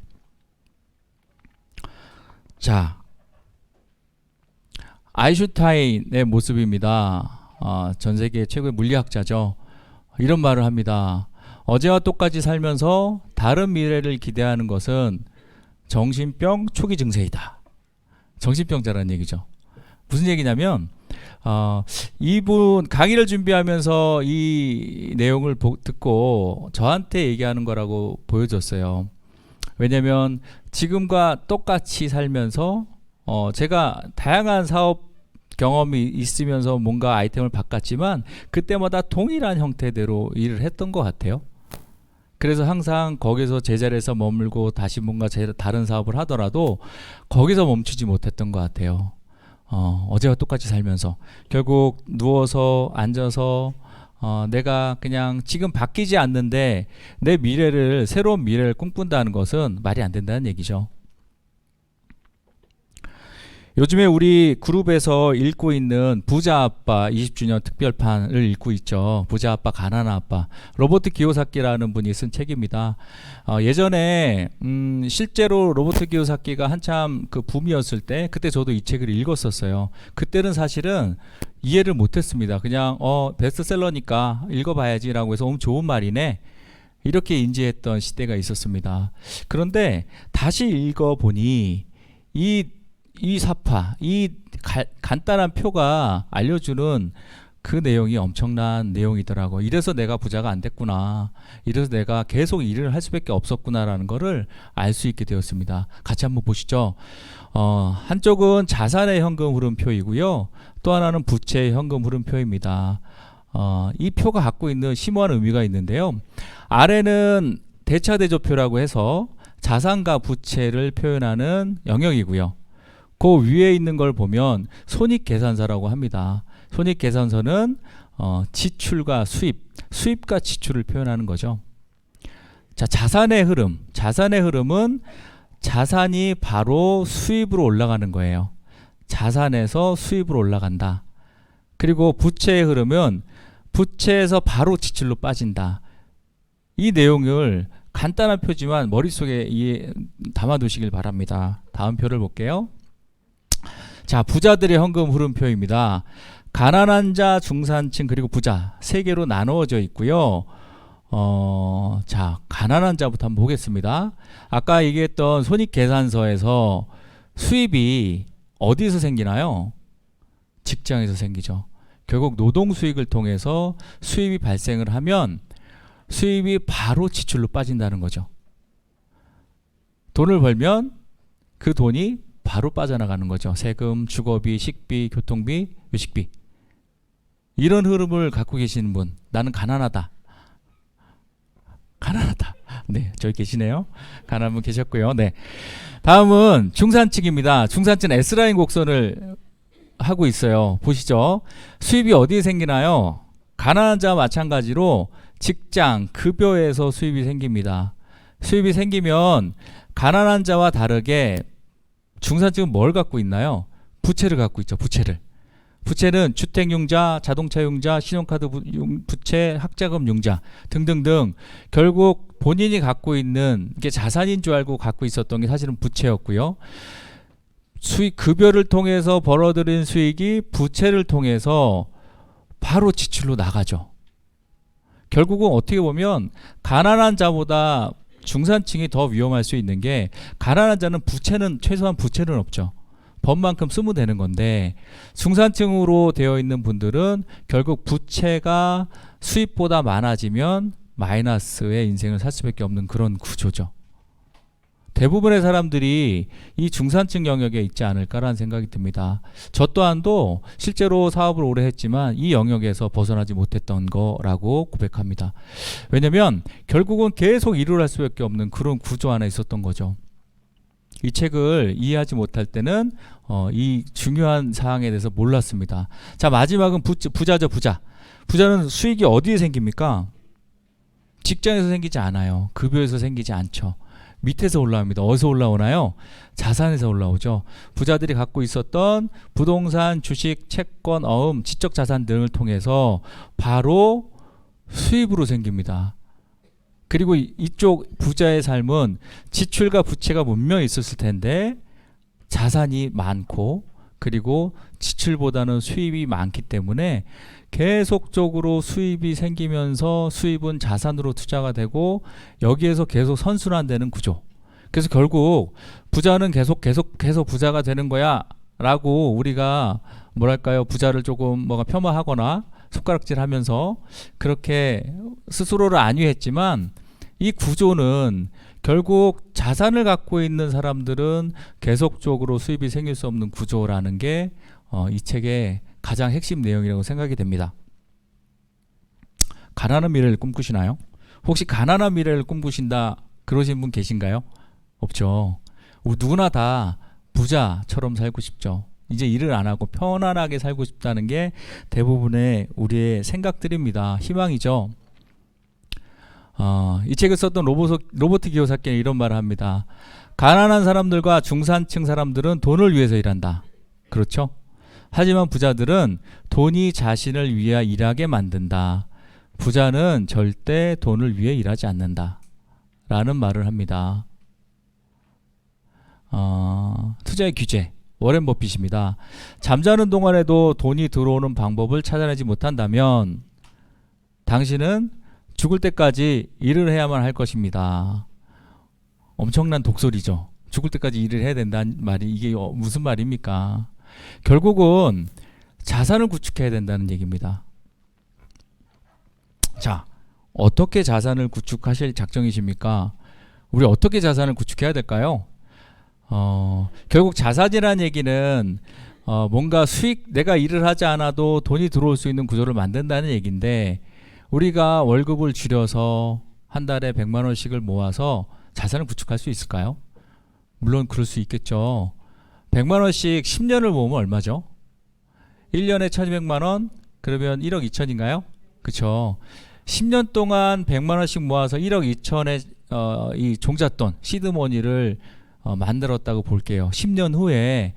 자, 아인슈타인의 모습입니다. 전 세계 최고의 물리학자죠. 이런 말을 합니다. 어제와 똑같이 살면서 다른 미래를 기대하는 것은 정신병 초기 증세이다. 정신병자라는 얘기죠. 무슨 얘기냐면 이분 강의를 준비하면서 이 내용을 듣고 저한테 얘기하는 거라고 보여줬어요. 왜냐면 지금과 똑같이 살면서 제가 다양한 사업 경험이 있으면서 뭔가 아이템을 바꿨지만 그때마다 동일한 형태대로 일을 했던 것 같아요. 그래서 항상 거기서 제자리에서 머물고 다시 뭔가 다른 사업을 하더라도 거기서 멈추지 못했던 것 같아요. 어제와 똑같이 살면서 결국 누워서 앉아서 내가 그냥 지금 바뀌지 않는데 내 미래를 새로운 미래를 꿈꾼다는 것은 말이 안 된다는 얘기죠. 요즘에 우리 그룹에서 읽고 있는 부자 아빠 20주년 특별판을 읽고 있죠. 부자 아빠 가난한 아빠, 로버트 기요사키라는 분이 쓴 책입니다. 예전에 실제로 로버트 기요사키가 한참 그 붐이었을 때 그때 저도 이 책을 읽었었어요. 그때는 사실은 이해를 못했습니다. 그냥 베스트셀러니까 읽어봐야지라고 해서 좋은 말이네 이렇게 인지했던 시대가 있었습니다. 그런데 다시 읽어보니 이 사파, 간단한 표가 알려주는 그 내용이 엄청난 내용이더라고. 이래서 내가 부자가 안 됐구나. 이래서 내가 계속 일을 할 수밖에 없었구나라는 거를 알 수 있게 되었습니다. 같이 한번 보시죠. 한쪽은 자산의 현금 흐름표이고요. 또 하나는 부채의 현금 흐름표입니다. 이 표가 갖고 있는 심오한 의미가 있는데요. 아래는 대차대조표라고 해서 자산과 부채를 표현하는 영역이고요. 그 위에 있는 걸 보면 손익계산서라고 합니다. 손익계산서는 지출과 수입과 지출을 표현하는 거죠. 자, 자산의 흐름은 자산이 바로 수입으로 올라가는 거예요. 자산에서 수입으로 올라간다. 그리고 부채의 흐름은 부채에서 바로 지출로 빠진다. 이 내용을 간단한 표지만 머릿속에 담아두시길 바랍니다. 다음 표를 볼게요. 자, 부자들의 현금 흐름표입니다. 가난한 자, 중산층, 그리고 부자 세 개로 나누어져 있고요. 자, 가난한 자부터 한번 보겠습니다. 아까 얘기했던 손익계산서에서 수입이 어디서 생기나요? 직장에서 생기죠. 결국 노동 수익을 통해서 수입이 발생을 하면 수입이 바로 지출로 빠진다는 거죠. 돈을 벌면 그 돈이 바로 빠져나가는 거죠. 세금, 주거비, 식비, 교통비, 외식비. 이런 흐름을 갖고 계시는 분, 나는 가난하다. 네, 저기 계시네요. 가난한 분 계셨고요. 네, 다음은 중산층입니다. 중산층 S라인 곡선을 하고 있어요. 보시죠. 수입이 어디에 생기나요? 가난한 자와 마찬가지로 직장, 급여에서 수입이 생깁니다. 수입이 생기면 가난한 자와 다르게 중산층은 뭘 갖고 있나요? 부채를 갖고 있죠. 부채는 주택융자, 자동차융자, 신용카드 부채, 학자금 융자 등등등 결국 본인이 갖고 있는 게 자산인 줄 알고 갖고 있었던 게 사실은 부채였고요. 급여를 통해서 벌어들인 수익이 부채를 통해서 바로 지출로 나가죠. 결국은 어떻게 보면 가난한 자보다 중산층이 더 위험할 수 있는 게 가난한 자는 최소한 부채는 없죠. 법만큼 쓰면 되는 건데 중산층으로 되어 있는 분들은 결국 부채가 수입보다 많아지면 마이너스의 인생을 살 수밖에 없는 그런 구조죠. 대부분의 사람들이 이 중산층 영역에 있지 않을까라는 생각이 듭니다. 저 또한도 실제로 사업을 오래 했지만 이 영역에서 벗어나지 못했던 거라고 고백합니다. 왜냐면 결국은 계속 일을 할 수밖에 없는 그런 구조 안에 있었던 거죠. 이 책을 이해하지 못할 때는 이 중요한 사항에 대해서 몰랐습니다. 자, 마지막은 부자죠. 부자는 수익이 어디에 생깁니까? 직장에서 생기지 않아요. 급여에서 생기지 않죠. 밑에서 올라옵니다. 어디서 올라오나요? 자산에서 올라오죠. 부자들이 갖고 있었던 부동산, 주식, 채권, 어음, 지적 자산 등을 통해서 바로 수입으로 생깁니다. 그리고 이쪽 부자의 삶은 지출과 부채가 분명히 있었을 텐데 자산이 많고 그리고 지출보다는 수입이 많기 때문에 계속적으로 수입이 생기면서 수입은 자산으로 투자가 되고 여기에서 계속 선순환되는 구조. 그래서 결국 부자는 계속 부자가 되는 거야 라고 우리가 뭐랄까요, 부자를 조금 뭐가 폄하하거나 손가락질하면서 그렇게 스스로를 안위했지만 이 구조는 결국 자산을 갖고 있는 사람들은 계속적으로 수입이 생길 수 없는 구조라는 게 이 책의 가장 핵심 내용이라고 생각이 됩니다. 가난한 미래를 꿈꾸시나요? 혹시 가난한 미래를 꿈꾸신다 그러신 분 계신가요? 없죠. 누구나 다 부자처럼 살고 싶죠. 이제 일을 안 하고 편안하게 살고 싶다는 게 대부분의 우리의 생각들입니다. 희망이죠. 이 책을 썼던 로버트 기요사키는 이런 말을 합니다. 가난한 사람들과 중산층 사람들은 돈을 위해서 일한다. 그렇죠? 하지만 부자들은 돈이 자신을 위해 일하게 만든다. 부자는 절대 돈을 위해 일하지 않는다. 라는 말을 합니다. 투자의 규제. 워렌 버핏입니다. 잠자는 동안에도 돈이 들어오는 방법을 찾아내지 못한다면 당신은 죽을 때까지 일을 해야만 할 것입니다. 엄청난 독설이죠. 죽을 때까지 일을 해야 된다는 말이 이게 무슨 말입니까? 결국은 자산을 구축해야 된다는 얘기입니다. 자, 어떻게 자산을 구축하실 작정이십니까? 우리 어떻게 자산을 구축해야 될까요? 결국 자산이라는 얘기는 뭔가 수익, 내가 일을 하지 않아도 돈이 들어올 수 있는 구조를 만든다는 얘기인데, 우리가 월급을 줄여서 한 달에 100만 원씩을 모아서 자산을 구축할 수 있을까요? 물론 그럴 수 있겠죠. 100만 원씩 10년을 모으면 얼마죠? 1년에 1200만 원? 그러면 1억 2천인가요? 그쵸. 10년 동안 100만 원씩 모아서 1억 2천의 이 종잣돈, 시드머니를 만들었다고 볼게요. 10년 후에,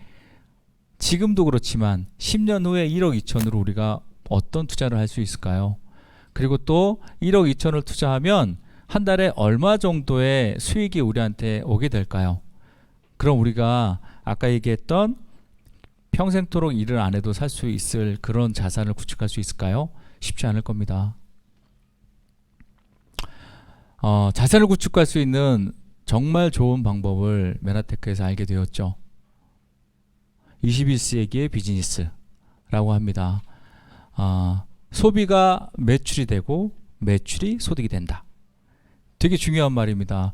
지금도 그렇지만 10년 후에 1억 2천으로 우리가 어떤 투자를 할 수 있을까요? 그리고 또 1억 2천을 투자하면 한 달에 얼마 정도의 수익이 우리한테 오게 될까요? 그럼 우리가 아까 얘기했던 평생토록 일을 안 해도 살 수 있을 그런 자산을 구축할 수 있을까요? 쉽지 않을 겁니다. 자산을 구축할 수 있는 정말 좋은 방법을 메나테크에서 알게 되었죠. 21세기의 비즈니스라고 합니다. 소비가 매출이 되고 매출이 소득이 된다. 되게 중요한 말입니다.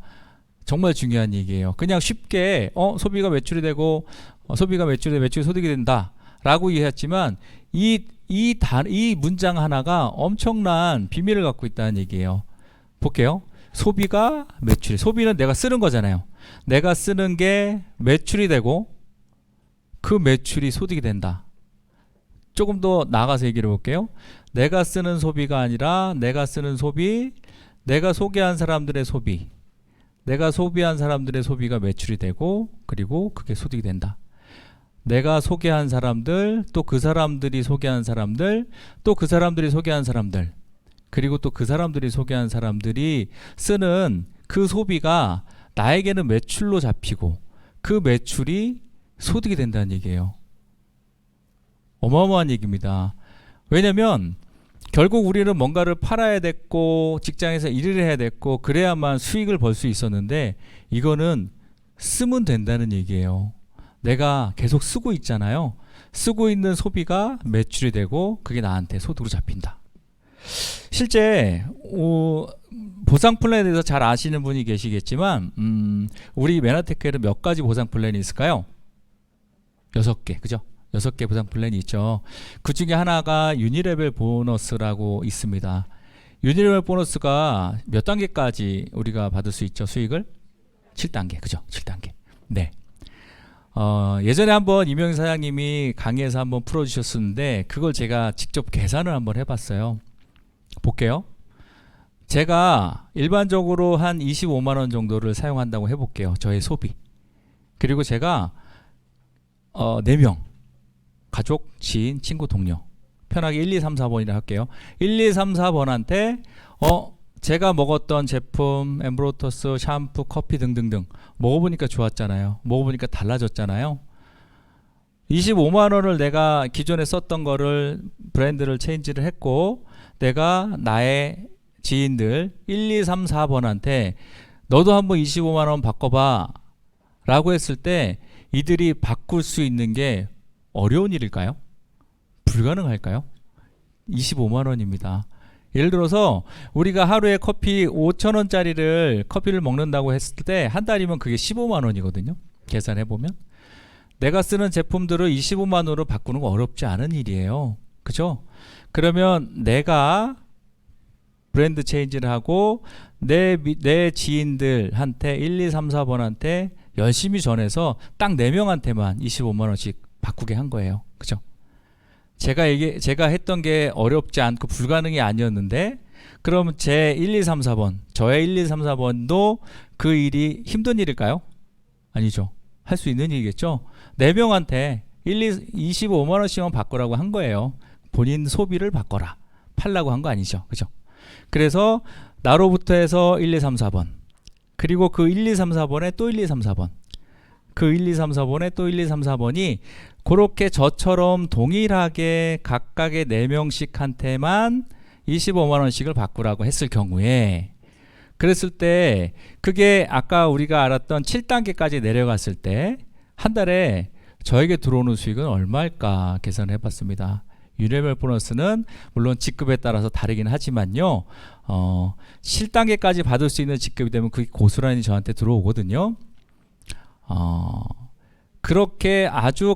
정말 중요한 얘기예요. 그냥 쉽게 소비가 매출이 되고 소비가 매출이 되고 매출이 소득이 된다 라고 이해했지만 이 문장 하나가 엄청난 비밀을 갖고 있다는 얘기예요. 볼게요. 소비가 매출이, 소비는 내가 쓰는 거잖아요. 내가 쓰는 게 매출이 되고 그 매출이 소득이 된다. 조금 더 나아가서 얘기를 해볼게요. 내가 쓰는 소비가 아니라 내가 쓰는 소비, 내가 소개한 사람들의 소비, 내가 소비한 사람들의 소비가 매출이 되고 그리고 그게 소득이 된다. 내가 소개한 사람들, 또 그 사람들이 소개한 사람들, 또 그 사람들이 소개한 사람들, 그리고 또 그 사람들이 소개한 사람들이 쓰는 그 소비가 나에게는 매출로 잡히고 그 매출이 소득이 된다는 얘기예요. 어마어마한 얘기입니다. 왜냐면 결국 우리는 뭔가를 팔아야 됐고 직장에서 일을 해야 됐고 그래야만 수익을 벌 수 있었는데 이거는 쓰면 된다는 얘기예요. 내가 계속 쓰고 있잖아요. 쓰고 있는 소비가 매출이 되고 그게 나한테 소득으로 잡힌다. 실제 보상 플랜에 대해서 잘 아시는 분이 계시겠지만 우리 메나테크에는 몇 가지 보상 플랜이 있을까요? 6개, 그죠? 6개 보상 플랜이 있죠. 그 중에 하나가 유니레벨 보너스라고 있습니다. 유니레벨 보너스가 몇 단계까지 우리가 받을 수 있죠, 수익을? 7단계, 그죠? 7단계. 네. 예전에 한번 이명희 사장님이 강의에서 한번 풀어주셨었는데 그걸 제가 직접 계산을 한번 해봤어요. 볼게요. 제가 일반적으로 한 25만 원 정도를 사용한다고 해볼게요. 저의 소비. 그리고 제가 4명 가족, 지인, 친구, 동료 편하게 1, 2, 3, 4번이라 할게요. 1, 2, 3, 4번한테 제가 먹었던 제품, 엠브로터스, 샴푸, 커피 등등등 먹어보니까 좋았잖아요. 먹어보니까 달라졌잖아요. 25만 원을 내가 기존에 썼던 거를 브랜드를 체인지를 했고 내가 나의 지인들 1, 2, 3, 4번한테 너도 한번 25만 원 바꿔봐 라고 했을 때 이들이 바꿀 수 있는 게 어려운 일일까요? 불가능할까요? 25만 원입니다. 예를 들어서 우리가 하루에 커피 5,000원짜리를 커피를 먹는다고 했을 때 한 달이면 그게 15만 원이거든요. 계산해 보면 내가 쓰는 제품들을 25만 원으로 바꾸는 거 어렵지 않은 일이에요. 그죠? 그러면 내가 브랜드 체인지를 하고 내 지인들한테 1, 2, 3, 4번한테 열심히 전해서 딱 4명한테만 25만 원씩 바꾸게 한 거예요. 그죠? 제가 했던 게 어렵지 않고 불가능이 아니었는데 그럼 제 1, 2, 3, 4번 저의 1, 2, 3, 4번도 그 일이 힘든 일일까요? 아니죠. 할 수 있는 일이겠죠. 4명한테 25만 원씩만 바꾸라고 한 거예요. 본인 소비를 바꿔라. 팔라고 한 거 아니죠. 그죠? 그래서 나로부터 해서 1, 2, 3, 4번 그리고 그 1, 2, 3, 4번에 또 1, 2, 3, 4번 그 1, 2, 3, 4번에 또 1, 2, 3, 4번이 그렇게 저처럼 동일하게 각각의 4명씩한테만 25만 원씩을 바꾸라고 했을 경우에 그랬을 때 그게 아까 우리가 알았던 7단계까지 내려갔을 때 한 달에 저에게 들어오는 수익은 얼마일까 계산을 해봤습니다. 유니버설 보너스는 물론 직급에 따라서 다르긴 하지만요. 7단계까지 받을 수 있는 직급이 되면 그게 고스란히 저한테 들어오거든요. 그렇게 아주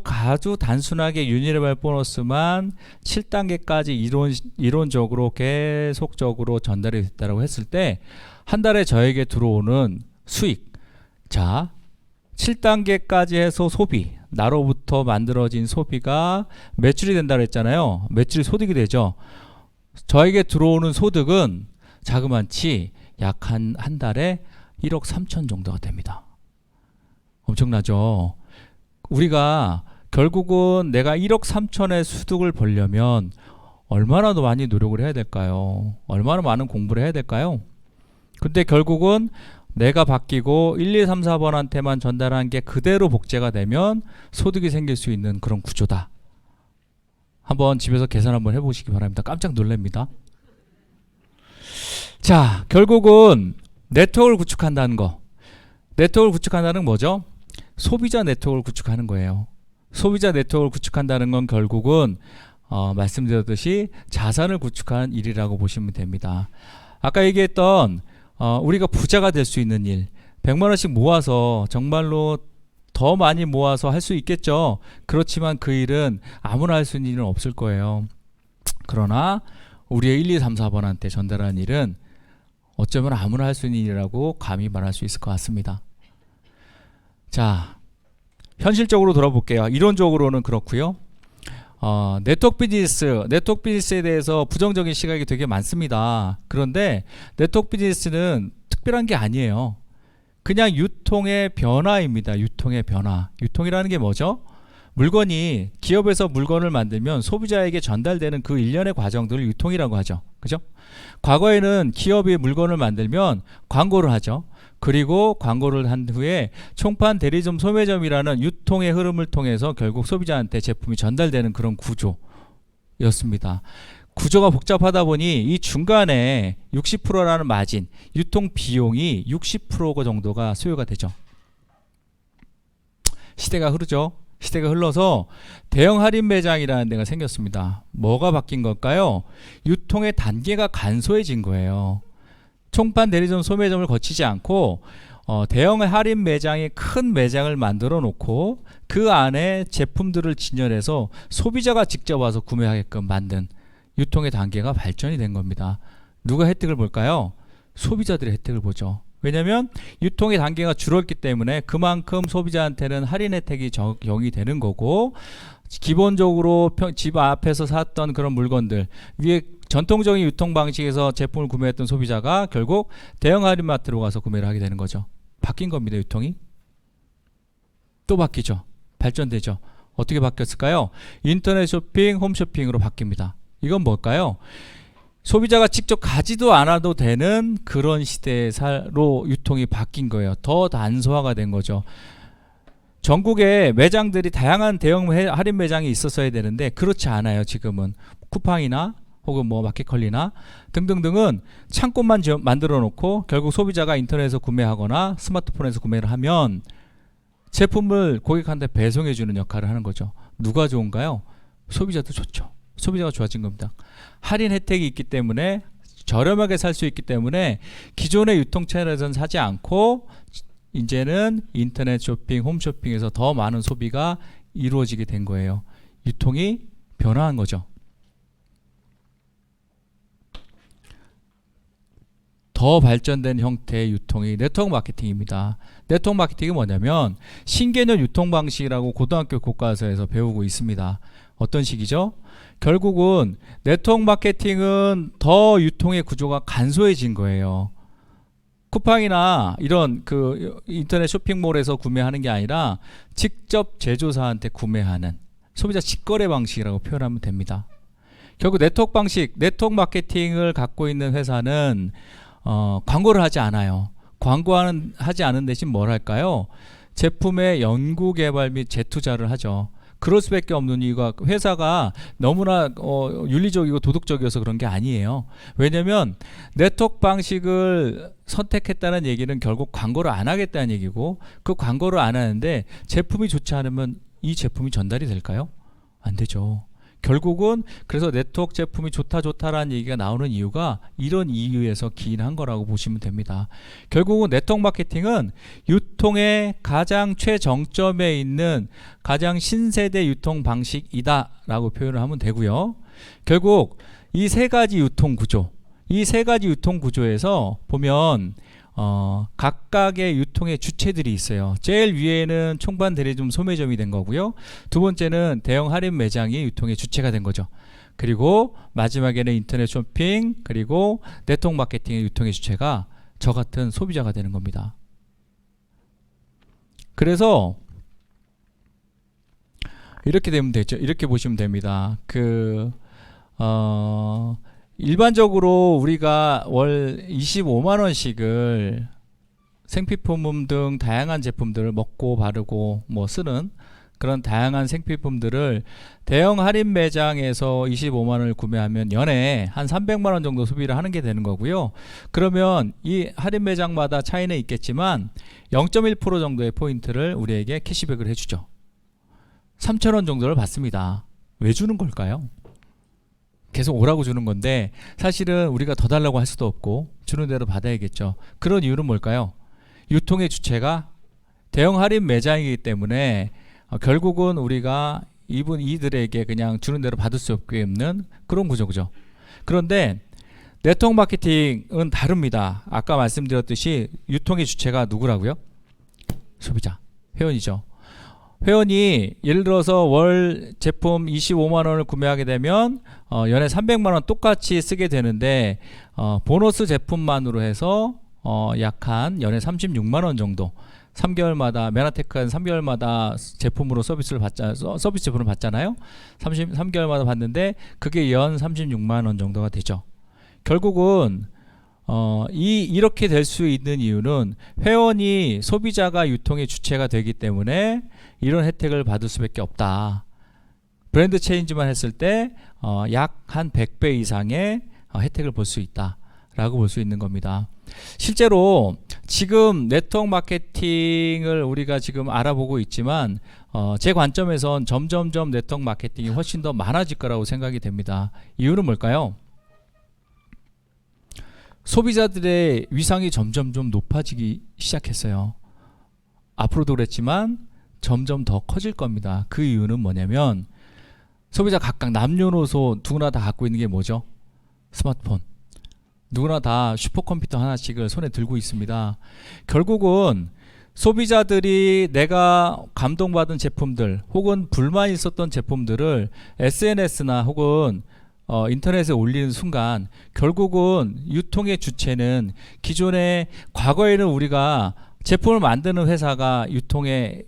단순하게 유니버설 보너스만 7단계까지 이론적으로 계속적으로 전달이 됐다고 했을 때 한 달에 저에게 들어오는 수익 자 7단계까지 해서 소비 나로부터 만들어진 소비가 매출이 된다고 했잖아요. 매출이 소득이 되죠. 저에게 들어오는 소득은 자그만치 약 한 달에 1억 3천 정도가 됩니다. 엄청나죠. 우리가 결국은 내가 1억 3천의 소득을 벌려면 얼마나 더 많이 노력을 해야 될까요? 얼마나 많은 공부를 해야 될까요? 근데 결국은 내가 바뀌고 1, 2, 3, 4번한테만 전달한 게 그대로 복제가 되면 소득이 생길 수 있는 그런 구조다. 한번 집에서 계산 한번 해보시기 바랍니다. 깜짝 놀랍니다. 자, 결국은 네트워크를 구축한다는 거. 네트워크를 구축한다는 건 뭐죠? 소비자 네트워크를 구축하는 거예요. 소비자 네트워크를 구축한다는 건 결국은 말씀드렸듯이 자산을 구축하는 일이라고 보시면 됩니다. 아까 얘기했던 우리가 부자가 될 수 있는 일 100만 원씩 모아서 정말로 더 많이 모아서 할 수 있겠죠. 그렇지만 그 일은 아무나 할 수 있는 일은 없을 거예요. 그러나 우리의 1, 2, 3, 4번한테 전달하는 일은 어쩌면 아무나 할 수 있는 일이라고 감히 말할 수 있을 것 같습니다. 자, 현실적으로 돌아볼게요. 이론적으로는 그렇고요. 네트워크 비즈니스에 대해서 부정적인 시각이 되게 많습니다. 그런데 네트워크 비즈니스는 특별한 게 아니에요. 그냥 유통의 변화입니다. 유통의 변화. 유통이라는 게 뭐죠? 물건이 기업에서 물건을 만들면 소비자에게 전달되는 그 일련의 과정들을 유통이라고 하죠. 그죠? 과거에는 기업이 물건을 만들면 광고를 하죠. 그리고 광고를 한 후에 총판, 대리점, 소매점이라는 유통의 흐름을 통해서 결국 소비자한테 제품이 전달되는 그런 구조였습니다. 구조가 복잡하다 보니 이 중간에 60%라는 마진, 유통 비용이 60% 정도가 소요가 되죠. 시대가 흐르죠. 시대가 흘러서 대형 할인 매장이라는 데가 생겼습니다. 뭐가 바뀐 걸까요? 유통의 단계가 간소해진 거예요. 총판, 대리점, 소매점을 거치지 않고 대형 할인 매장의 큰 매장을 만들어 놓고 그 안에 제품들을 진열해서 소비자가 직접 와서 구매하게끔 만든 유통의 단계가 발전이 된 겁니다. 누가 혜택을 볼까요? 소비자들의 혜택을 보죠. 왜냐하면 유통의 단계가 줄었기 때문에 그만큼 소비자한테는 할인 혜택이 적용이 되는 거고 기본적으로 집 앞에서 샀던 그런 물건들 위에 전통적인 유통 방식에서 제품을 구매했던 소비자가 결국 대형 할인마트로 가서 구매를 하게 되는 거죠. 바뀐 겁니다. 유통이 또 바뀌죠. 발전되죠. 어떻게 바뀌었을까요? 인터넷 쇼핑, 홈쇼핑으로 바뀝니다. 이건 뭘까요? 소비자가 직접 가지도 않아도 되는 그런 시대로 유통이 바뀐 거예요. 더 단소화가 된 거죠. 전국에 매장들이 다양한 대형 할인 매장이 있었어야 되는데 그렇지 않아요. 지금은 쿠팡이나 혹은 뭐 마켓컬리나 등등등은 창고만 만들어 놓고 결국 소비자가 인터넷에서 구매하거나 스마트폰에서 구매를 하면 제품을 고객한테 배송해 주는 역할을 하는 거죠. 누가 좋은가요? 소비자도 좋죠. 소비자가 좋아진 겁니다. 할인 혜택이 있기 때문에 저렴하게 살 수 있기 때문에 기존의 유통 채널에서는 사지 않고 이제는 인터넷 쇼핑, 홈쇼핑에서 더 많은 소비가 이루어지게 된 거예요. 유통이 변화한 거죠. 더 발전된 형태의 유통이 네트워크 마케팅입니다. 네트워크 마케팅이 뭐냐면 신개념 유통 방식이라고 고등학교 교과서에서 배우고 있습니다. 어떤 식이죠? 결국은 네트워크 마케팅은 더 유통의 구조가 간소해진 거예요. 쿠팡이나 이런 그 인터넷 쇼핑몰에서 구매하는 게 아니라 직접 제조사한테 구매하는 소비자 직거래 방식이라고 표현하면 됩니다. 결국 네트워크 방식, 네트워크 마케팅을 갖고 있는 회사는 광고를 하지 않아요. 하지 않은 대신 뭘 할까요? 제품의 연구 개발 및 재투자를 하죠. 그럴 수밖에 없는 이유가 회사가 너무나 윤리적이고 도덕적이어서 그런 게 아니에요. 왜냐면 네트워크 방식을 선택했다는 얘기는 결국 광고를 안 하겠다는 얘기고, 그 광고를 안 하는데 제품이 좋지 않으면 이 제품이 전달이 될까요? 안 되죠. 결국은 그래서 네트워크 제품이 좋다라는 얘기가 나오는 이유가 이런 이유에서 기인한 거라고 보시면 됩니다. 결국은 네트워크 마케팅은 유통의 가장 최정점에 있는 가장 신세대 유통 방식이다 라고 표현을 하면 되고요. 결국 이 세 가지 유통 구조에서 보면 각각의 유통의 주체들이 있어요. 제일 위에는 총반 대리점 소매점이 된 거고요. 두 번째는 대형 할인 매장이 유통의 주체가 된 거죠. 그리고 마지막에는 인터넷 쇼핑, 그리고 네트워크 마케팅의 유통의 주체가 저 같은 소비자가 되는 겁니다. 그래서 이렇게 되면 되죠. 이렇게 보시면 됩니다. 일반적으로 우리가 월 25만 원씩을 생필품 등 다양한 제품들을 먹고 바르고 쓰는 그런 다양한 생필품들을 대형 할인 매장에서 25만 원을 구매하면 연에 한 300만 원 정도 소비를 하는 게 되는 거고요. 그러면 이 할인 매장마다 차이는 있겠지만 0.1% 정도의 포인트를 우리에게 캐시백을 해주죠. 3,000원 정도를 받습니다. 왜 주는 걸까요? 계속 오라고 주는 건데 사실은 우리가 더 달라고 할 수도 없고 주는 대로 받아야겠죠. 그런 이유는 뭘까요? 유통의 주체가 대형 할인 매장이기 때문에 결국은 우리가 이들에게 그냥 주는 대로 받을 수 없는 그런 구조죠. 그런데 네트워크 마케팅은 다릅니다. 아까 말씀드렸듯이 유통의 주체가 누구라고요? 소비자, 회원이죠. 회원이 예를 들어서 월 제품 25만 원을 구매하게 되면 연에 300만 원 똑같이 쓰게 되는데 보너스 제품만으로 해서 약 한 연에 36만 원 정도 3개월마다 메나테크는 3개월마다 제품으로 서비스 제품을 받잖아요. 3개월마다 받는데 그게 연 36만 원 정도가 되죠. 결국은 이렇게 될 수 있는 이유는 회원이 소비자가 유통의 주체가 되기 때문에 이런 혜택을 받을 수밖에 없다. 브랜드 체인지만 했을 때 약 한 100배 이상의 혜택을 볼 수 있다 라고 볼 수 있는 겁니다. 실제로 지금 네트워크 마케팅을 우리가 지금 알아보고 있지만 제 관점에선 점점점 네트워크 마케팅이 훨씬 더 많아질 거라고 생각이 됩니다. 이유는 뭘까요? 소비자들의 위상이 점점 좀 높아지기 시작했어요. 앞으로도 그랬지만 점점 더 커질 겁니다. 그 이유는 뭐냐면 소비자 각각 남녀노소 누구나 다 갖고 있는 게 뭐죠? 스마트폰. 누구나 다 슈퍼컴퓨터 하나씩을 손에 들고 있습니다. 결국은 소비자들이 내가 감동받은 제품들 혹은 불만이 있었던 제품들을 SNS나 혹은 인터넷에 올리는 순간 결국은 유통의 주체는 기존에 과거에는 우리가 제품을 만드는 회사가 유통의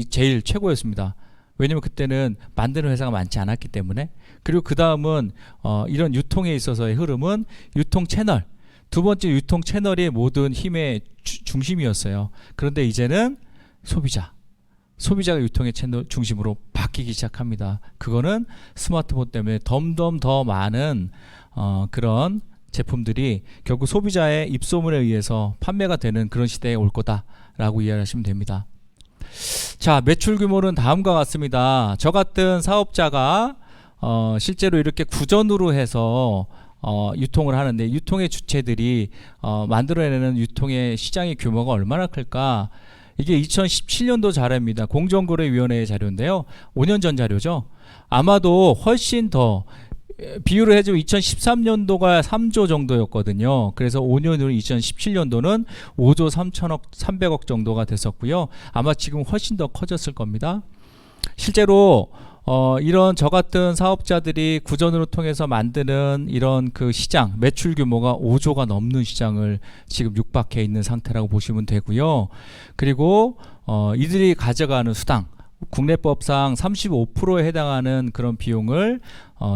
제일 최고였습니다. 왜냐면 그때는 만드는 회사가 많지 않았기 때문에. 그리고 그 다음은 이런 유통에 있어서의 흐름은 유통 채널, 두 번째 유통 채널이 모든 힘의 중심이었어요. 그런데 이제는 소비자가 유통의 채널 중심으로 바뀌기 시작합니다. 그거는 스마트폰 때문에 점점 더 많은 그런 제품들이 결국 소비자의 입소문에 의해서 판매가 되는 그런 시대에 올 거다라고 이해하시면 됩니다. 자, 매출 규모는 다음과 같습니다. 저 같은 사업자가 실제로 이렇게 구전으로 해서 유통을 하는데 유통의 주체들이 만들어내는 유통의 시장의 규모가 얼마나 클까? 이게 2017년도 자료입니다. 공정거래위원회의 자료인데요. 5년 전 자료죠. 아마도 훨씬 더 비율을 해주면 2013년도가 3조 정도였거든요. 그래서 5년 후 2017년도는 5조 300억 정도가 됐었고요. 아마 지금 훨씬 더 커졌을 겁니다. 실제로 이런 저 같은 사업자들이 구전으로 통해서 만드는 이런 그 시장 매출 규모가 5조가 넘는 시장을 지금 육박해 있는 상태라고 보시면 되고요. 그리고 이들이 가져가는 수당 국내법상 35%에 해당하는 그런 비용을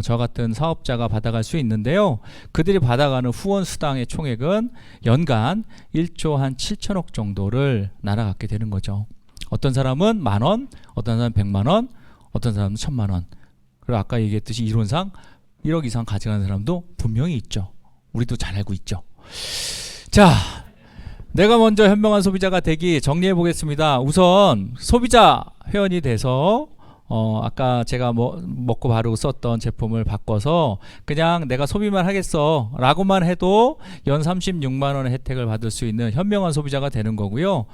저 같은 사업자가 받아갈 수 있는데요. 그들이 받아가는 후원 수당의 총액은 연간 1조 한 7천억 정도를 날아가게 되는 거죠. 어떤 사람은 만원, 어떤 사람은 100만원, 어떤 사람은 1000만원. 그리고 아까 얘기했듯이 이론상 1억 이상 가져가는 사람도 분명히 있죠. 우리도 잘 알고 있죠. 자, 내가 먼저 현명한 소비자가 되기 정리해 보겠습니다. 우선 소비자 회원이 돼서 아까 제가 먹고 바르고 썼던 제품을 바꿔서 그냥 내가 소비만 하겠어 라고만 해도 연 36만원의 혜택을 받을 수 있는 현명한 소비자가 되는 거고요.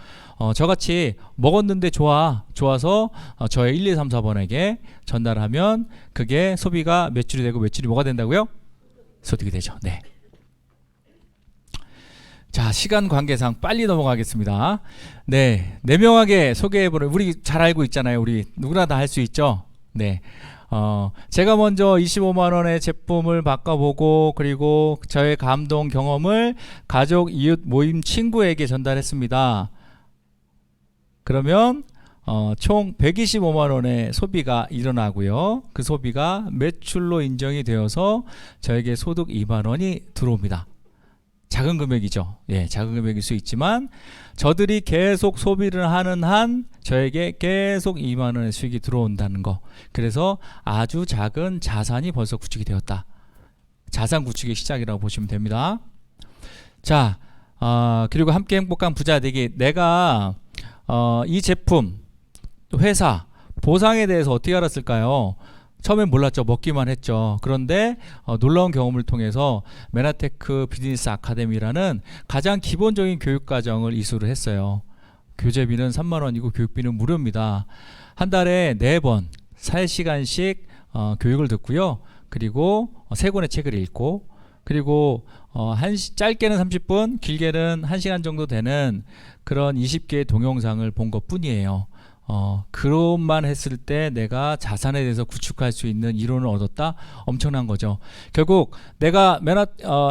저같이 먹었는데 좋아서 저의 1, 2, 3, 4번에게 전달하면 그게 소비가 매출이 되고 매출이 뭐가 된다고요? 소득이 되죠. 네. 자, 시간 관계상 빨리 넘어가겠습니다. 네, 네명하게 소개해보는, 우리 잘 알고 있잖아요. 우리 누구나 다 할 수 있죠. 네, 제가 먼저 25만원의 제품을 바꿔보고 그리고 저의 감동 경험을 가족, 이웃, 모임, 친구에게 전달했습니다. 그러면 총 125만원의 소비가 일어나고요. 그 소비가 매출로 인정이 되어서 저에게 소득 2만원이 들어옵니다. 작은 금액이죠. 예, 작은 금액일 수 있지만 저들이 계속 소비를 하는 한 저에게 계속 2만원의 수익이 들어온다는 거. 그래서 아주 작은 자산이 벌써 구축이 되었다. 자산 구축의 시작이라고 보시면 됩니다. 자, 그리고 함께 행복한 부자 되기. 내가 이 제품, 회사, 보상에 대해서 어떻게 알았을까요? 처음엔 몰랐죠. 먹기만 했죠. 그런데 놀라운 경험을 통해서 메나테크 비즈니스 아카데미라는 가장 기본적인 교육과정을 이수를 했어요. 교재비는 3만원이고 교육비는 무료입니다. 한 달에 4번 3시간씩 교육을 듣고요. 그리고 3권의 책을 읽고 그리고 짧게는 30분 길게는 1시간 정도 되는 그런 20개의 동영상을 본 것 뿐이에요. 그것만 했을 때 내가 자산에 대해서 구축할 수 있는 이론을 얻었다? 엄청난 거죠. 결국 내가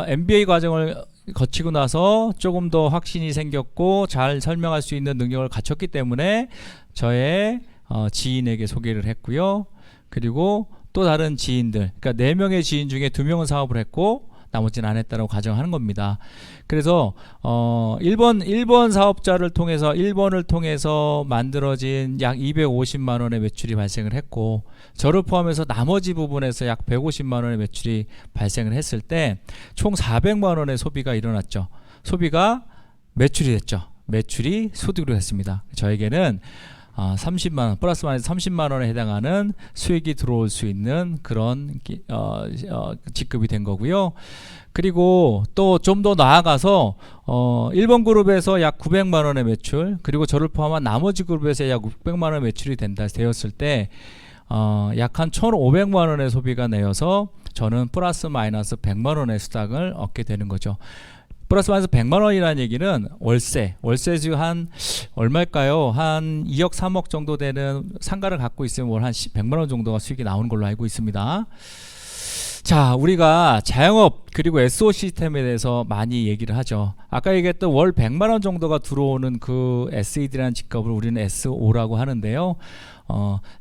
MBA 과정을 거치고 나서 조금 더 확신이 생겼고 잘 설명할 수 있는 능력을 갖췄기 때문에 저의 지인에게 소개를 했고요. 그리고 또 다른 지인들, 그러니까 4명의 지인 중에 2명은 사업을 했고 나머지는 안 했다고 가정하는 겁니다. 그래서 1번 사업자를 통해서 1번을 통해서 만들어진 약 250만원의 매출이 발생을 했고 저를 포함해서 나머지 부분에서 약 150만원의 매출이 발생을 했을 때 총 400만원의 소비가 일어났죠. 소비가 매출이 됐죠. 매출이 소득으로 했습니다. 저에게는 30만원 플러스 마이너스 30만원에 해당하는 수익이 들어올 수 있는 그런 직급이 된 거고요. 그리고 또 좀 더 나아가서 1번 그룹에서 약 900만원의 매출 그리고 저를 포함한 나머지 그룹에서 약 600만원의 매출이 되었을 때 약 한 1500만원의 소비가 내어서 저는 플러스 마이너스 100만원의 수당을 얻게 되는 거죠. 플러스 마이너스 100만원이라는 얘기는 월세수 한 얼마일까요? 한 2억 3억 정도 되는 상가를 갖고 있으면 월 한 100만원 정도가 수익이 나오는 걸로 알고 있습니다. 자, 우리가 자영업 그리고 SO 시스템에 대해서 많이 얘기를 하죠. 아까 얘기했던 월 100만원 정도가 들어오는 그 SED라는 직업을 우리는 SO라고 하는데요.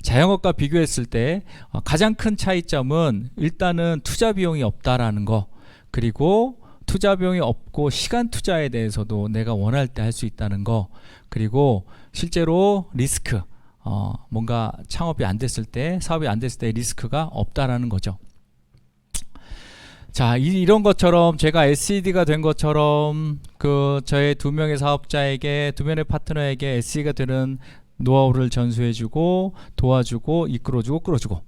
자영업과 비교했을 때 가장 큰 차이점은 일단은 투자 비용이 없다라는 거, 그리고 투자 비용이 없고 시간 투자에 대해서도 내가 원할 때 할 수 있다는 거, 그리고 실제로 리스크, 뭔가 창업이 안 됐을 때, 사업이 안 됐을 때 리스크가 없다라는 거죠. 자, 이런 것처럼 제가 SED가 된 것처럼 저의 2명의 사업자에게, 2명의 파트너에게 SED가 되는 노하우를 전수해주고 도와주고 이끌어주고 끌어주고,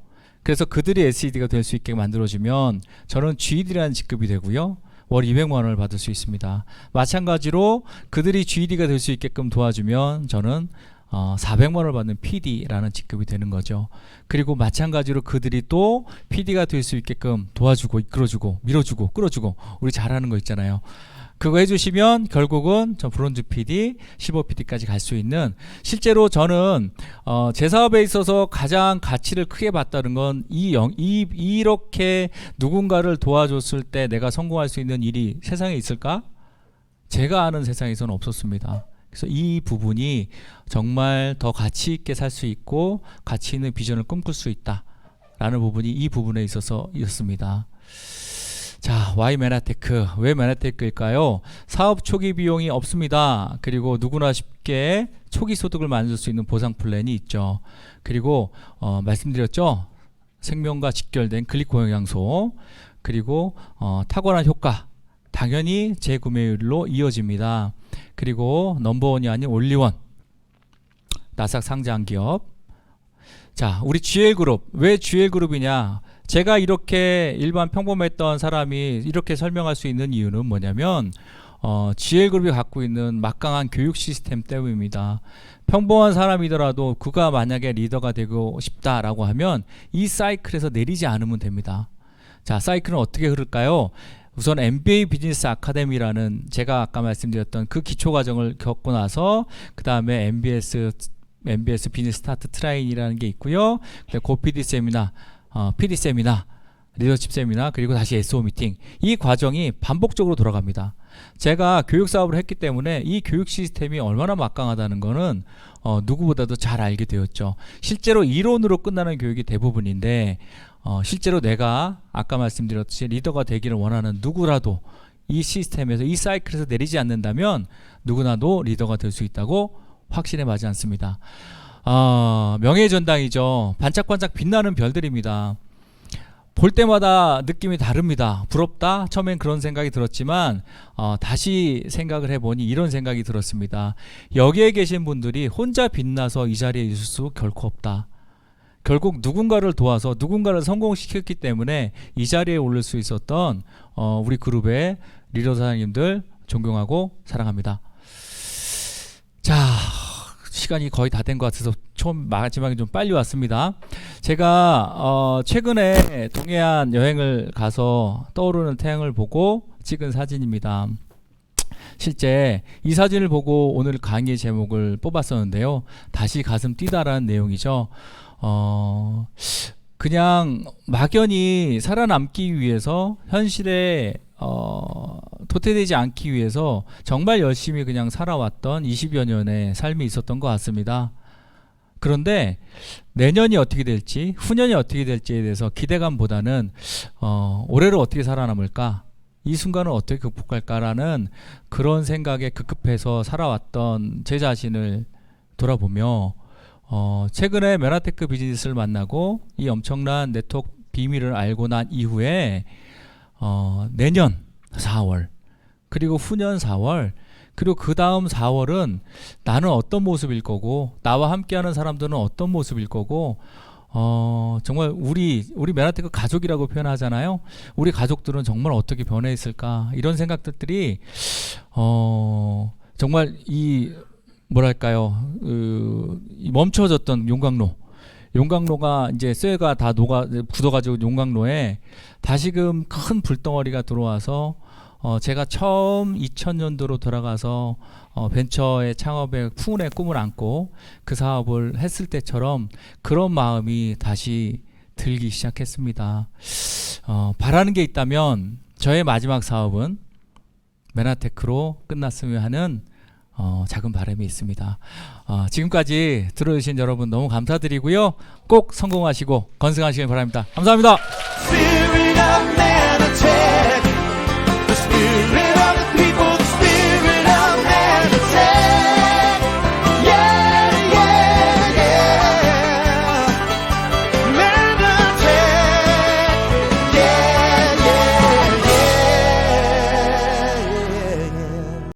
그래서 그들이 SED가 될 수 있게 만들어주면 저는 GED라는 직급이 되고요. 월 200만 원을 받을 수 있습니다. 마찬가지로 그들이 GED가 될 수 있게끔 도와주면 저는 400만 원을 받는 PD라는 직급이 되는 거죠. 그리고 마찬가지로 그들이 또 PD가 될 수 있게끔 도와주고 이끌어주고 밀어주고 끌어주고 우리 잘하는 거 있잖아요. 그거 해주시면 결국은 저 브론즈 PD, 실버 PD까지 갈 수 있는, 실제로 저는 제 사업에 있어서 가장 가치를 크게 봤다는 건 이렇게 누군가를 도와줬을 때 내가 성공할 수 있는 일이 세상에 있을까? 제가 아는 세상에서는 없었습니다. 그래서 이 부분이 정말 더 가치 있게 살 수 있고 가치 있는 비전을 꿈꿀 수 있다라는 부분이 이 부분에 있었습니다. 자, why 메나테크? 왜 메나테크일까요? 사업 초기 비용이 없습니다. 그리고 누구나 쉽게 초기 소득을 만들 수 있는 보상 플랜이 있죠. 그리고 말씀드렸죠. 생명과 직결된 글리코 영양소, 그리고 탁월한 효과, 당연히 재구매율로 이어집니다. 그리고 넘버원이 아닌 올리원, 나스닥 상장 기업. 자, 우리 GL그룹, 왜 GL그룹이냐? 제가 이렇게 일반 평범했던 사람이 이렇게 설명할 수 있는 이유는 뭐냐면 GL그룹이 갖고 있는 막강한 교육 시스템 때문입니다. 평범한 사람이더라도 그가 만약에 리더가 되고 싶다라고 하면 이 사이클에서 내리지 않으면 됩니다. 자, 사이클은 어떻게 흐를까요? 우선 MBA 비즈니스 아카데미라는 제가 아까 말씀드렸던 그 기초 과정을 겪고 나서 그 다음에 MBS 비즈니스 스타트 트레이닝이라는 게 있고요. 고PD 세미나, PD 세미나, 리더십 세미나, 그리고 다시 SO 미팅. 이 과정이 반복적으로 돌아갑니다. 제가 교육 사업을 했기 때문에 이 교육 시스템이 얼마나 막강하다는 거는 누구보다도 잘 알게 되었죠. 실제로 이론으로 끝나는 교육이 대부분인데 실제로 내가 아까 말씀드렸듯이 리더가 되기를 원하는 누구라도 이 시스템에서 이 사이클에서 내리지 않는다면 누구나도 리더가 될 수 있다고 확신에 맞지 않습니다. 명예의 전당이죠. 반짝반짝 빛나는 별들입니다. 볼 때마다 느낌이 다릅니다. 부럽다? 처음엔 그런 생각이 들었지만 다시 생각을 해보니 이런 생각이 들었습니다. 여기에 계신 분들이 혼자 빛나서 이 자리에 있을 수 결코 없다. 결국 누군가를 도와서 누군가를 성공시켰기 때문에 이 자리에 오를 수 있었던 우리 그룹의 리더 사장님들 존경하고 사랑합니다. 자, 시간이 거의 다 된 것 같아서 마지막에 좀 빨리 왔습니다. 제가 최근에 동해안 여행을 가서 떠오르는 태양을 보고 찍은 사진입니다. 실제 이 사진을 보고 오늘 강의 제목을 뽑았었는데요. 다시 가슴 뛰다라는 내용이죠. 그냥 막연히 살아남기 위해서 현실에 도태되지 않기 위해서 정말 열심히 그냥 살아왔던 20여 년의 삶이 있었던 것 같습니다. 그런데 내년이 어떻게 될지, 후년이 어떻게 될지에 대해서 기대감보다는 올해를 어떻게 살아남을까, 이 순간을 어떻게 극복할까라는 그런 생각에 급급해서 살아왔던 제 자신을 돌아보며 최근에 메나테크 비즈니스를 만나고 이 엄청난 네트워크 비밀을 알고 난 이후에 내년 4월, 그리고 후년 4월, 그리고 그 다음 4월은 나는 어떤 모습일 거고, 나와 함께하는 사람들은 어떤 모습일 거고, 정말 우리 메나테크 가족이라고 표현하잖아요. 우리 가족들은 정말 어떻게 변해 있을까, 이런 생각들이 정말 이 뭐랄까요, 이 멈춰졌던 용광로가 이제 쇠가 다 굳어가지고 용광로에 다시금 큰 불덩어리가 들어와서 제가 처음 2000년도로 돌아가서 벤처의 창업에 풍운의 꿈을 안고 그 사업을 했을 때처럼 그런 마음이 다시 들기 시작했습니다. 바라는 게 있다면 저의 마지막 사업은 메나테크로 끝났으면 하는 작은 바람이 있습니다. 지금까지 들어주신 여러분 너무 감사드리고요. 꼭 성공하시고 건승하시길 바랍니다. 감사합니다.